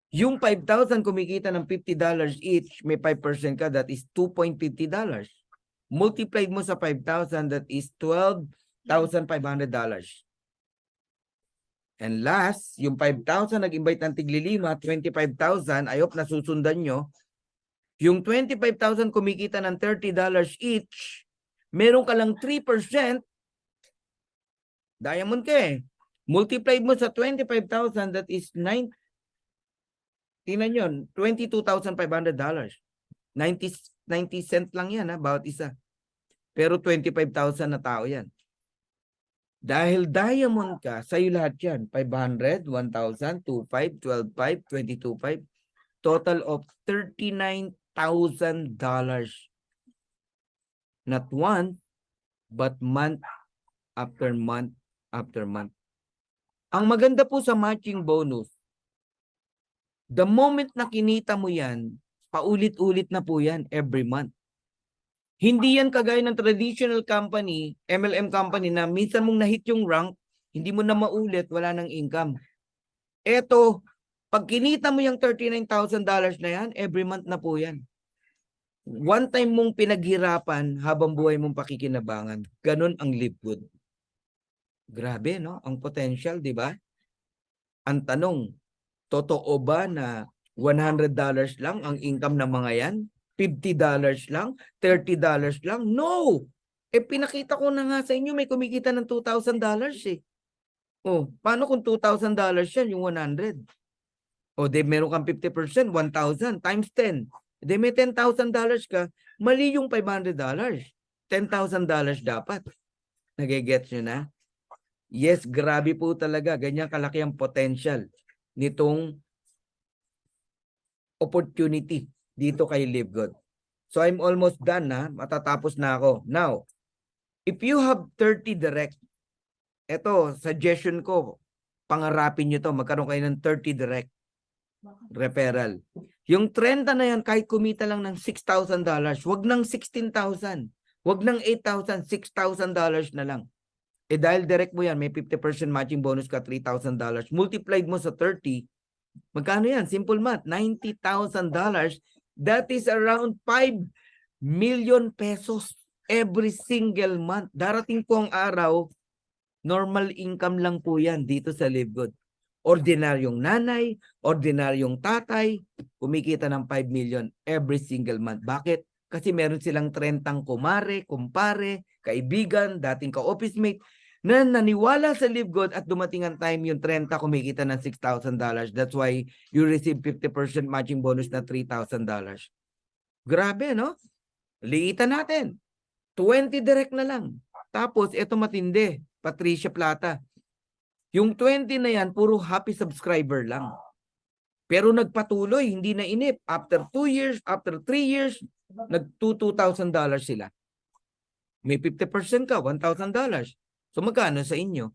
Yung 5,000 kumikita ng $50 each, may 5% ka, that is $2.50. Multiplied mo sa 5,000, that is $12,500. And last, yung 5,000 nag-invite ng tigli-5, 25,000, I hope nasusundan nyo. Yung 25,000 kumikita ng $30 each, meron ka lang 3%, diamond ka eh. Multiplied mo sa 25,000, that is 9. Tingnan yun, $22,500. 90 cent lang yan, ha, bawat isa. Pero 25,000 na tao yan. Dahil diamond ka, sa'yo lahat yan. 500, 1,000, 2,500, 12,500, 22,500. Total of $39,000. Not one, but month after month after month. Ang maganda po sa matching bonus, the moment na kinita mo yan, paulit-ulit na po yan every month. Hindi yan kagaya ng traditional company, MLM company, na minsan mong na-hit yung rank, hindi mo na maulit, wala nang income. Eto, pag kinita mo yung $39,000 na yan, every month na po yan. One time mong pinaghirapan habang buhay mong pakikinabangan. Ganon ang Live Good. Grabe, no? Ang potential, di ba? Ang tanong, totoo ba na $100 lang ang income ng mga yan? $50 lang? $30 lang? No! Eh, pinakita ko na nga sa inyo, may kumikita ng $2,000 eh. Oh, paano kung $2,000 yan, yung 100? O, de meron kang 50%, 1,000 times 10. De may $10,000 ka, mali yung $500. $10,000 dapat. Nagigets nyo na? Yes, grabe po talaga. Ganyan kalaki ang potential nitong opportunity dito kay Live Good. So I'm almost done na. Matatapos na ako. Now, if you have 30 direct, eto, suggestion ko, pangarapin nyo to, magkaroon kayo ng 30 direct referral. Yung 30 na yan, kahit kumita lang ng $6,000, wag ng $16,000, wag ng $8,000, $6,000 na lang. Eh dahil direct mo yan, may 50% matching bonus ka, $3,000. Multiplied mo sa 30, magkano yan? Simple math, $90,000. That is around 5 million pesos every single month. Darating po ang araw, normal income lang po yan dito sa Live Good. ordinaryong nanay, ordinaryong tatay, kumikita ng 5 million every single month. Bakit? Kasi meron silang 30 kumare, kumpare, kaibigan, dating ka-office mate, na naniwala sa Live Good at dumating ang time yung 30 kumikita ng $6,000. That's why you receive 50% matching bonus na $3,000. Grabe, no? Liitan natin. 20 direct na lang. Tapos, ito matindi. Patricia Plata. Yung 20 na yan, puro happy subscriber lang. Pero nagpatuloy, hindi na inip. After 2 years, after 3 years, $2,000 sila. May 50% ka, $1,000. So magkano sa inyo?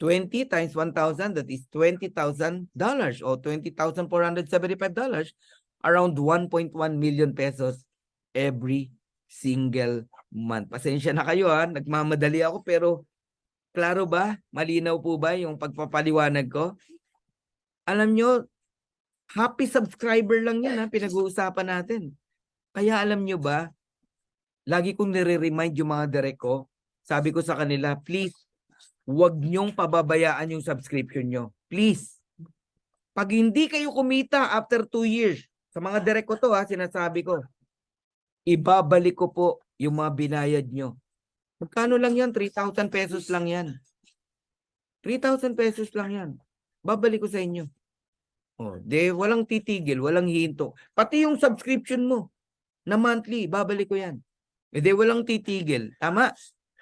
20 times 1,000, that is $20,000 o $20,475, around 1.1 million pesos every single month. Pasensya na kayo ha, nagmamadali ako pero klaro ba? Malinaw po ba yung pagpapaliwanag ko? Alam nyo, happy subscriber lang yan ha, pinag-uusapan natin. Kaya alam nyo ba, lagi kong nire-remind yung mga direct ko, sabi ko sa kanila, please, huwag nyong pababayaan yung subscription nyo. Please. Pag hindi kayo kumita after 2 years, sa mga direct ko to ha, sinasabi ko, ibabalik ko po yung mga binayad nyo. Magkano lang yan? 3,000 pesos lang yan. 3,000 pesos lang yan. Babalik ko sa inyo. Oh, walang titigil, walang hinto. Pati yung subscription mo na monthly, babalik ko yan. Walang titigil. Tama?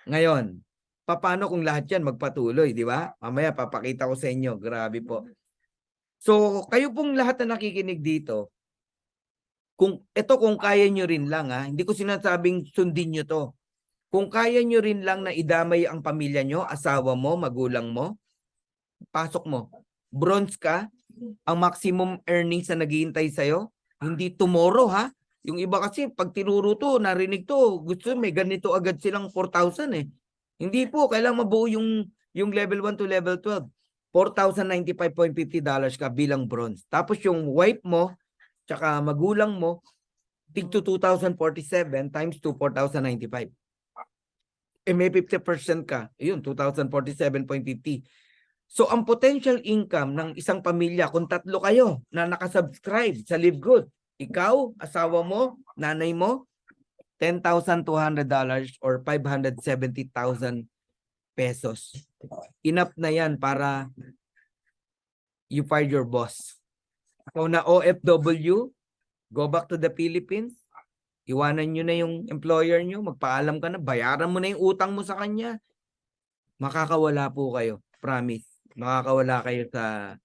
Ngayon, paano kung lahat yan magpatuloy, di ba? Mamaya papakita ko sa inyo. Grabe po. So, kayo pong lahat na nakikinig dito, kung kaya nyo rin lang ha, hindi ko sinasabing sundin nyo to. Kung kaya nyo rin lang na idamay ang pamilya nyo, asawa mo, magulang mo, pasok mo. Bronze ka, ang maximum earnings na naghihintay sa'yo, hindi tomorrow ha. Yung iba kasi pag tinuro to, narinig to, gusto may ganito agad silang 4,000 eh. Hindi po, kailangan mabuo yung level 1 to level 12. $4,095.50 ka bilang bronze. Tapos yung wife mo, tsaka magulang mo, tig to 2,047 times 2, 4,095. May 50% ka, yun, 2,047.50. So, ang potential income ng isang pamilya, kung 3 kayo na nakasubscribe sa Live Good, ikaw, asawa mo, nanay mo, $10,200 or 570,000 pesos. Enough na yan para you fire your boss. Ikaw na OFW, go back to the Philippines, iwanan nyo na yung employer nyo, magpaalam ka na, bayaran mo na yung utang mo sa kanya. Makakawala po kayo, promise. Makakawala kayo sa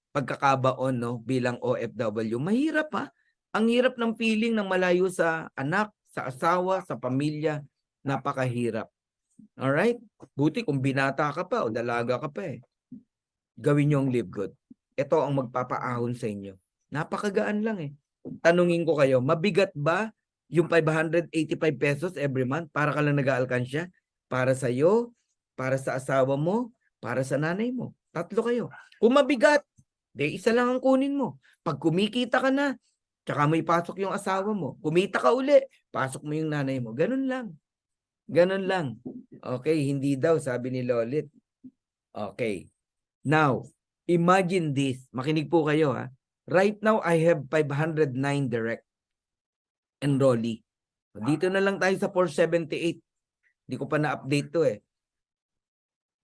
pagkakabaon no bilang OFW. Mahirap ha. Ang hirap ng feeling ng malayo sa anak, sa asawa, sa pamilya. Napakahirap. Alright? Buti kung binata ka pa o dalaga ka pa eh. Gawin nyo ang Live Good. Ito ang magpapaahon sa inyo. Napakagaan lang eh. Tanungin ko kayo, mabigat ba yung 585 pesos every month para ka lang nag-aalkansya? Para sa iyo, para sa asawa mo, para sa nanay mo. 3 kayo. Kung mabigat, isa lang ang kunin mo. Pag kumikita ka na, tsaka may pasok yung asawa mo. Kumita ka uli, pasok mo yung nanay mo. Ganun lang. Ganun lang. Okay, hindi daw, sabi ni Lolit. Okay. Now, imagine this. Makinig po kayo ha. Right now, I have 509 direct enrollee. Dito na lang tayo sa 478. Hindi ko pa na-update to eh.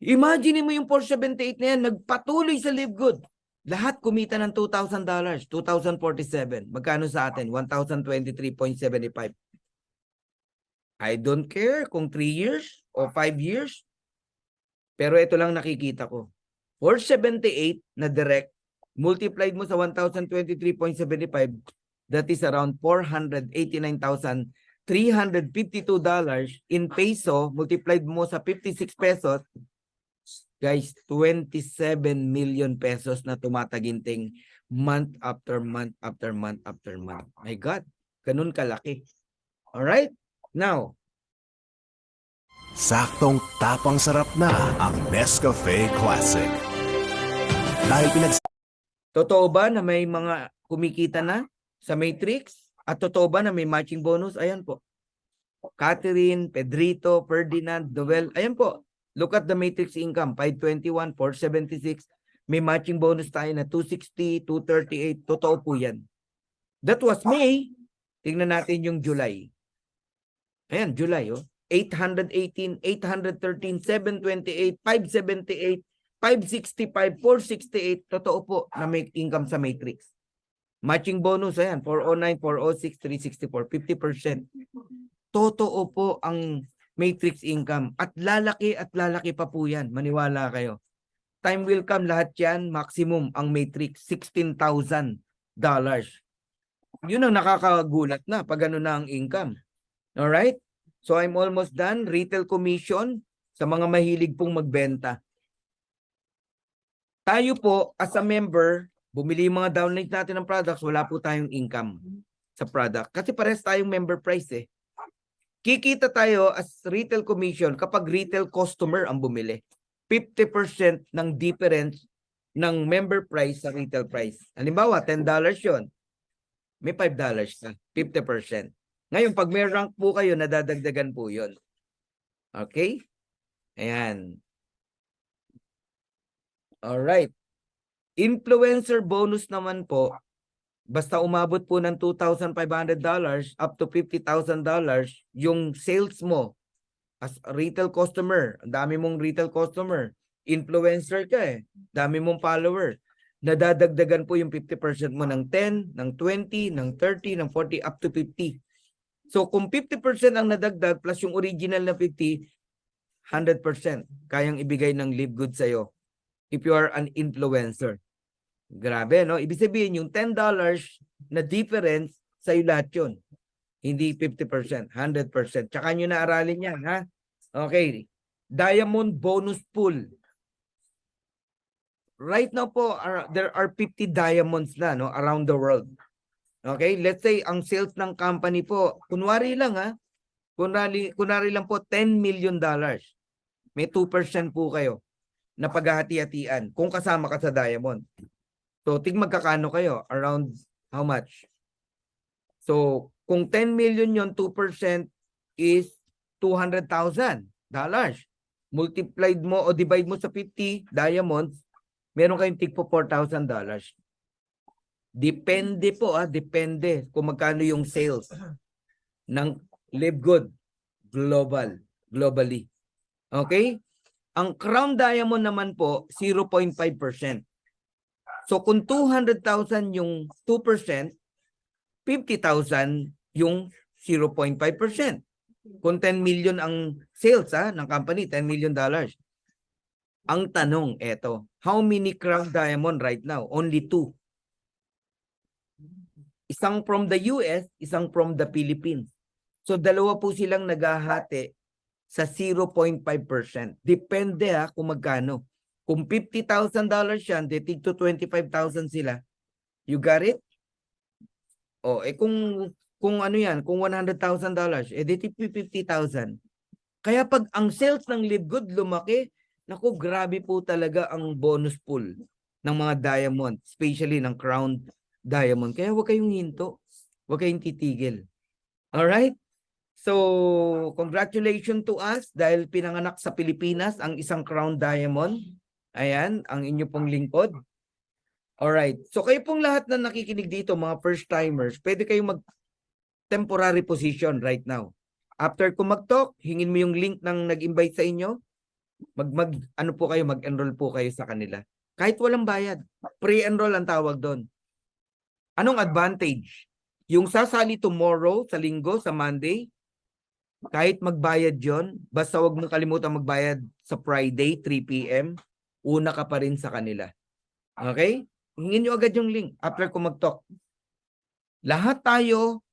Imagine mo yung 478 na yan, nagpatuloy sa Live Good. Lahat kumita ng $2,000, 2,047. Magkano sa atin? 1,023.75. I don't care kung 3 years o 5 years. Pero ito lang nakikita ko. 478 na direct, multiplied mo sa 1,023.75, that is around $489,352 in peso, multiplied mo sa 56 pesos, guys, 27 million pesos na tumataginting month after month after month after month. My God, ganun kalaki. Alright? Now, saktong tapang sarap na ang Nescafe Classic. Dahil totoo ba na may mga kumikita na sa Matrix? At totoo ba na may matching bonus? Ayan po. Catherine, Pedrito, Ferdinand, Noel, ayan po. Look at the matrix income, 521, 476. May matching bonus tayo na 260, 238. Totoo po yan. That was May. Tingnan natin yung July. Ayan, July. 818, 813, 728, 578, 565, 468. Totoo po na may income sa matrix. Matching bonus, ayan, 409, 406, 364, 50%. Totoo po ang matrix income. At lalaki pa po yan. Maniwala kayo. Time will come, lahat yan, maximum ang matrix, $16,000. Yun ang nakakagulat na pag ano na ang income. Alright? So I'm almost done. Retail commission sa mga mahilig pong magbenta. Tayo po, as a member, bumili yung mga download natin ng products, wala po tayong income sa product. Kasi parehas tayong member price eh. Kikita tayo as retail commission kapag retail customer ang bumili. 50% ng difference ng member price sa retail price. Halimbawa, $10 yun. May $5 ka. 50%. Ngayon, pag may rank po kayo, nadadagdagan po yun. Okay? Ayan. Alright. Influencer bonus naman po, basta umabot po ng $2,500 up to $50,000 yung sales mo as a retail customer. Ang dami mong retail customer. Influencer ka eh. Dami mong follower. Nadadagdagan po yung 50% mo ng 10, ng 20, ng 30, ng 40, up to 50. So kung 50% ang nadagdag plus yung original na 50, 100% kayang ibigay ng Live Good sa'yo if you are an influencer. Grabe, no? Ibig sabihin yung $10 na difference sa'yo lahat yun. Hindi 50%, 100%. Tsaka nyo na aralin yan, ha? Okay. Diamond bonus pool. Right now po, there are 50 diamonds na no, around the world. Okay? Let's say, ang sales ng company po, kunwari lang ha, kunwari lang po $10 million. May 2% po kayo na paghahati-hatian kung kasama ka sa diamond. So, magkakano kayo? Around how much? So, kung 10 million yon, 2% is $200,000. Multiplied mo o divide mo sa 50 diamonds, meron kayong tig po $4,000. Depende po, depende kung magkano yung sales ng Live Good globally. Okay? Ang Crown Diamond naman po, 0.5%. So kung 200,000 yung 2%, 50,000 yung 0.5%. Kung 10 million ang sales ng company, $10 million. Ang tanong, eto, how many Crown Diamond right now? Only 2. Isang from the US, isang from the Philippines. So dalawa po silang naghahati sa 0.5%. Depende kung magkano. Kung $50,000 yan, tig to 25,000 sila. You got it? O, kung ano yan, kung $100,000, tig 50,000. Kaya pag ang sales ng Live Good lumaki, naku, grabe po talaga ang bonus pool ng mga diamond, especially ng Crown Diamond. Kaya huwag kayong hinto. Huwag kayong titigil. Alright? So, congratulations to us dahil pinanganak sa Pilipinas ang isang Crown Diamond. Ayan, ang inyo pong lingkod. Alright. So, kayo pong lahat na nakikinig dito, mga first-timers, pwede kayong mag-temporary position right now. After ko mag-talk, hingin mo yung link ng nag-invite sa inyo. Ano po kayo, mag-enroll po kayo sa kanila. Kahit walang bayad. Pre-enroll ang tawag doon. Anong advantage? Yung sasali tomorrow, sa linggo, sa Monday, kahit magbayad yon, basta wag mong kalimutan magbayad sa Friday, 3 p.m., una ka pa rin sa kanila. Okay? Hingin nyo agad yung link after ko mag-talk. Lahat tayo,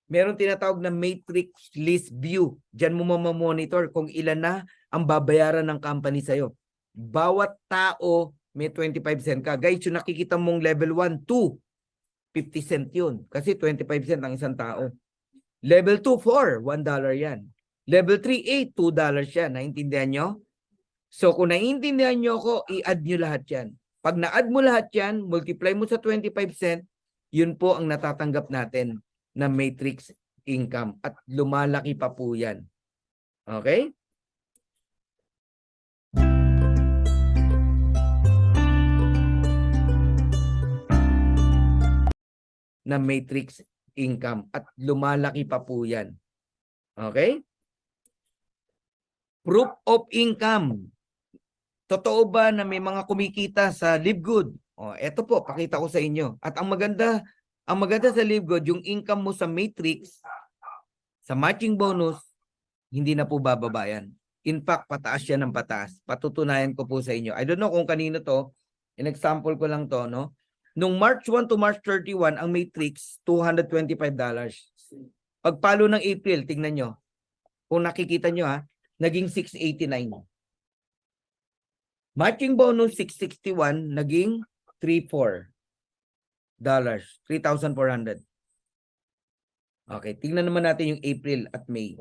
meron tinatawag na matrix list view. Diyan mo mamamonitor kung ilan na ang babayaran ng company sa'yo. Bawat tao, may 25 cent ka. Guys, yung nakikita mong level 1, 2, 50 cent yun. Kasi 25 cent ang isang tao. Level 2, 4, $1 yan. Level 3, 8, $2 yan. Naintindihan nyo? So, kung naintindihan nyo ko, i-add nyo lahat yan. Pag na-add mo lahat yan, multiply mo sa 25 cent, yun po ang natatanggap natin na matrix income. At lumalaki pa po yan. Okay? na matrix income at lumalaki pa po yan. Okay? Proof of income. Totoo ba na may mga kumikita sa Live Good? Eto po, pakita ko sa inyo. At ang maganda sa Live Good, yung income mo sa matrix, sa matching bonus, hindi na po bababa yan. In fact, pataas yan ng pataas. Patutunayan ko po sa inyo. I don't know kung kanino to. In example ko lang to, no? Nung March 1 to March 31, ang matrix, $225. Pagpalo ng April, tingnan nyo. Kung nakikita nyo naging 689. Matching bonus 661, naging $3,400. 3,400. Okay, tingnan naman natin yung April at May.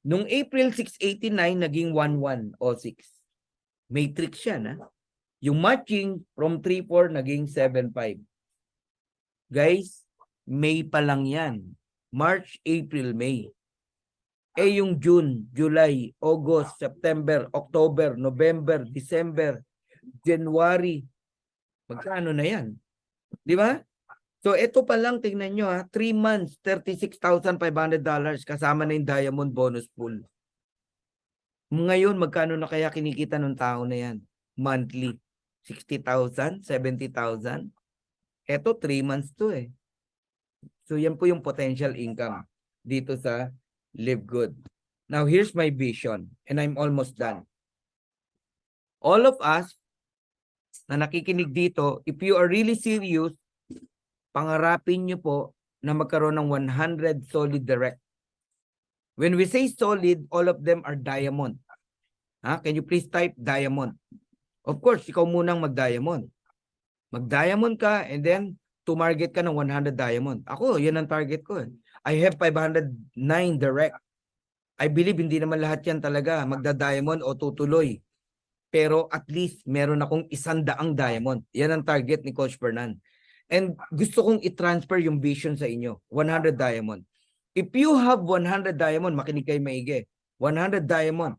Nung April 689, naging 1106. Matrix siya, Yung matching from 3,4 naging 7,500. Guys, May pa lang yan. March, April, May. Yung June, July, August, September, October, November, December, January. Magkano na yan? Di ba? So ito pa lang, tingnan nyo 3 months, $36,500 kasama na yung diamond bonus pool. Ngayon, magkano na kaya kinikita ng tao na yan? Monthly. 60,000, 70,000. Ito, 3 months to So yan po yung potential income dito sa Live Good. Now, here's my vision and I'm almost done. All of us na nakikinig dito, if you are really serious, pangarapin nyo po na magkaroon ng 100 solid direct. When we say solid, all of them are diamond. Can you please type diamond? Of course, ikaw munang mag-diamond. Mag-diamond ka and then tumarget ka ng 100 diamond. Ako, yan ang target ko. I have 509 direct. I believe hindi naman lahat yan talaga magda-diamond o tutuloy. Pero at least meron akong 100 diamond. Yan ang target ni Coach Fernan. And gusto kong i-transfer yung vision sa inyo. 100 diamond. If you have 100 diamond, makinig kayo maigi. 100 diamond.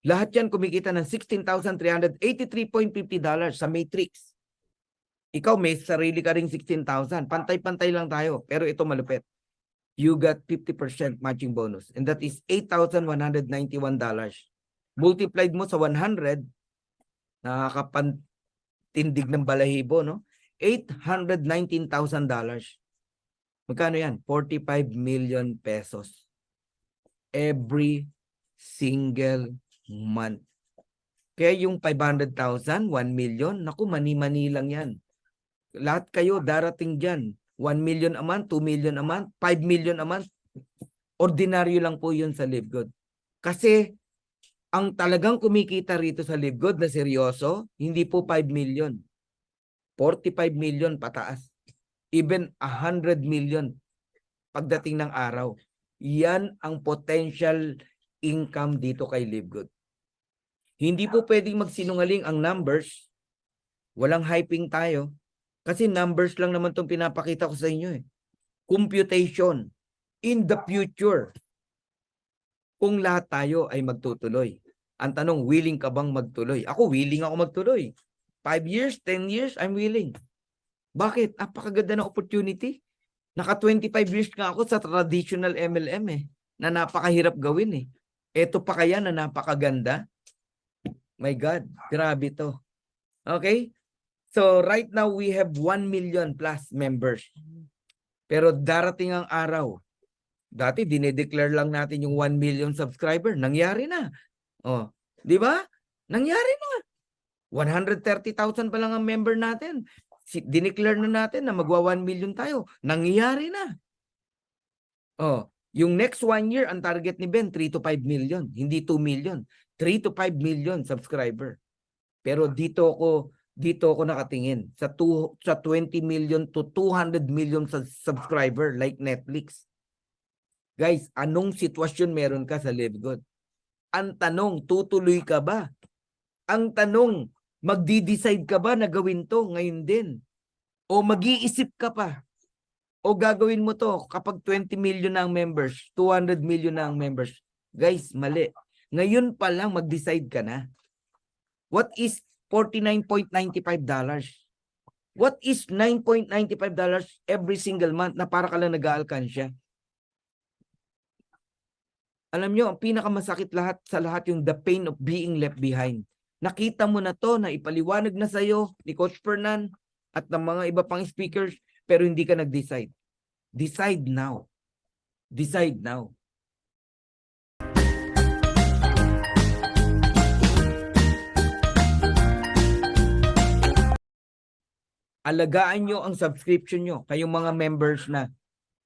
Lahat yan kumikita ng $16,383.50 sa matrix. Ikaw may sarili ka ring 16,000. Pantay-pantay lang tayo. Pero ito malupit. You got 50% matching bonus. And that is $8,191. Multiplied mo sa 100, nakakapantindig ng balahibo, no? $819,000. Magkano yan? 45 million pesos. Every single month. Kaya yung 500,000, 1 million, naku, mani-mani lang yan. Lahat kayo darating dyan. 1 million a month, 2 million a month, 5 million a month. Ordinaryo lang po yun sa Live Good. Kasi ang talagang kumikita rito sa Live Good na seryoso, hindi po 5 million. 45 million pataas. Even 100 million pagdating ng araw. Yan ang potential income dito kay Live Good. Hindi po pwedeng magsinungaling ang numbers. Walang hyping tayo. Kasi numbers lang naman itong pinapakita ko sa inyo Computation. In the future. Kung lahat tayo ay magtutuloy. Ang tanong, willing ka bang magtuloy? Ako, willing ako magtuloy. 5 years, 10 years, I'm willing. Bakit? Napakaganda ng opportunity. Naka 25 years nga ako sa traditional MLM na napakahirap gawin Ito pa kaya na napakaganda? My God, grabe to. Okay? So right now we have 1 million plus members. Pero darating ang araw. Dati dinedeclare lang natin yung 1 million subscriber. Nangyari na. Di ba? Nangyari na. 130,000 pa lang ang member natin. Dineclare na natin na magwa 1 million tayo. Nangyari na. Yung next 1 year, ang target ni Ben, 3 to 5 million. Hindi 2 million. 3 to 5 million subscriber. Pero dito ako nakatingin sa 20 million to 200 million subscriber like Netflix. Guys, anong sitwasyon meron ka sa Live Good? Ang tanong, tutuloy ka ba? Ang tanong, magdi-decide ka ba na gawin to ngayon din? O mag-iisip ka pa? O gagawin mo to kapag 20 million na ang members, 200 million na ang members? Guys, mali. Ngayon pa lang mag-decide ka na. What is $49.95? What is $9.95 every single month na para ka lang nag-aalkansya? Alam nyo, ang pinakamasakit lahat sa lahat yung the pain of being left behind. Nakita mo na to, na ipaliwanag na sa'yo ni Coach Fernan at ng mga iba pang speakers, pero hindi ka nag-decide. Decide now. Decide now. Alagaan nyo ang subscription nyo, kayong mga members na.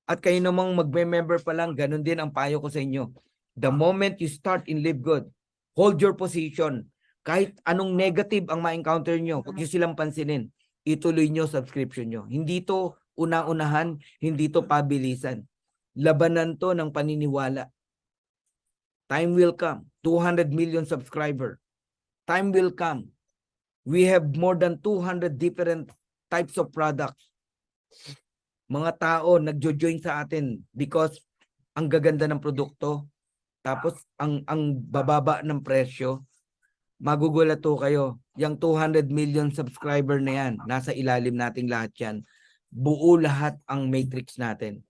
At kayo namang magme-member pa lang, ganun din ang payo ko sa inyo. The moment you start in Live Good, hold your position. Kahit anong negative ang ma-encounter nyo, huwag nyo silang pansinin. Ituloy nyo subscription nyo. Hindi to una-unahan, hindi to pabilisan. Labanan to ng paniniwala. Time will come. 200 million subscriber. Time will come. We have more than 200 different types of products. Mga tao nagjo-join sa atin because ang gaganda ng produkto, tapos ang bababa ng presyo. Magugulat to kayo. Yung 200 million subscriber na yan, nasa ilalim nating lahat yan. Buo lahat ang matrix natin.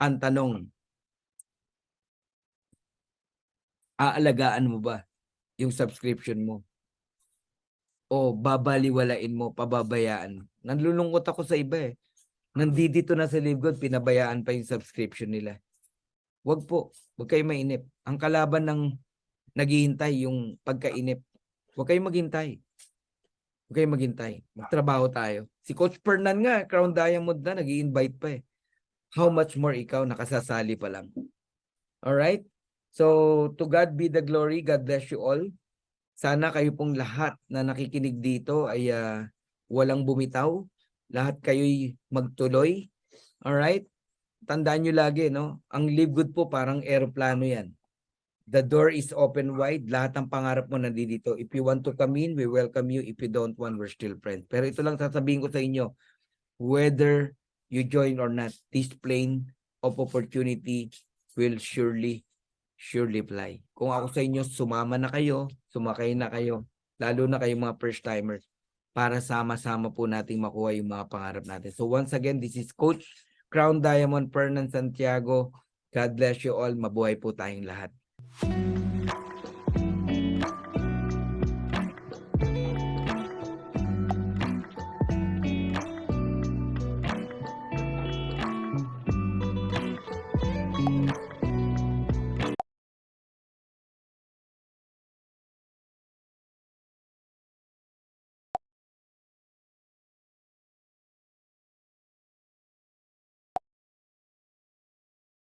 Ang tanong, aalagaan mo ba yung subscription mo? O babaliwalain mo, pababayaan? Nanlulungkot ako sa iba eh. Nandito na sa Live Good, pinabayaan pa yung subscription nila. Wag po, wag kayo mainip. Ang kalaban ng naghihintay yung pagkainip. Wag kayong maghintay. Huwag kayong maghintay. Magtrabaho tayo. Si Coach Fernan nga, Crown Diamond na, nag-i-invite pa eh. How much more ikaw, nakasasali pa lang. Alright? So, to God be the glory. God bless you all. Sana kayo pong lahat na nakikinig dito ay walang bumitaw. Lahat kayo'y magtuloy. Alright? Tandaan nyo lagi, no? Ang Live Good po parang aeroplano yan. The door is open wide. Lahat ng pangarap mo nandito. If you want to come in, we welcome you. If you don't want, we're still friends. Pero ito lang sasabihin ko sa inyo. Whether you join or not, this plane of opportunity will surely fly. Kung ako sa inyo, sumama na kayo, sumakay na kayo, lalo na kayong mga first timers, para sama-sama po nating makuha yung mga pangarap natin. So once again, this is Coach Crown Diamond Fernan Santiago. God bless you all. Mabuhay po tayong lahat.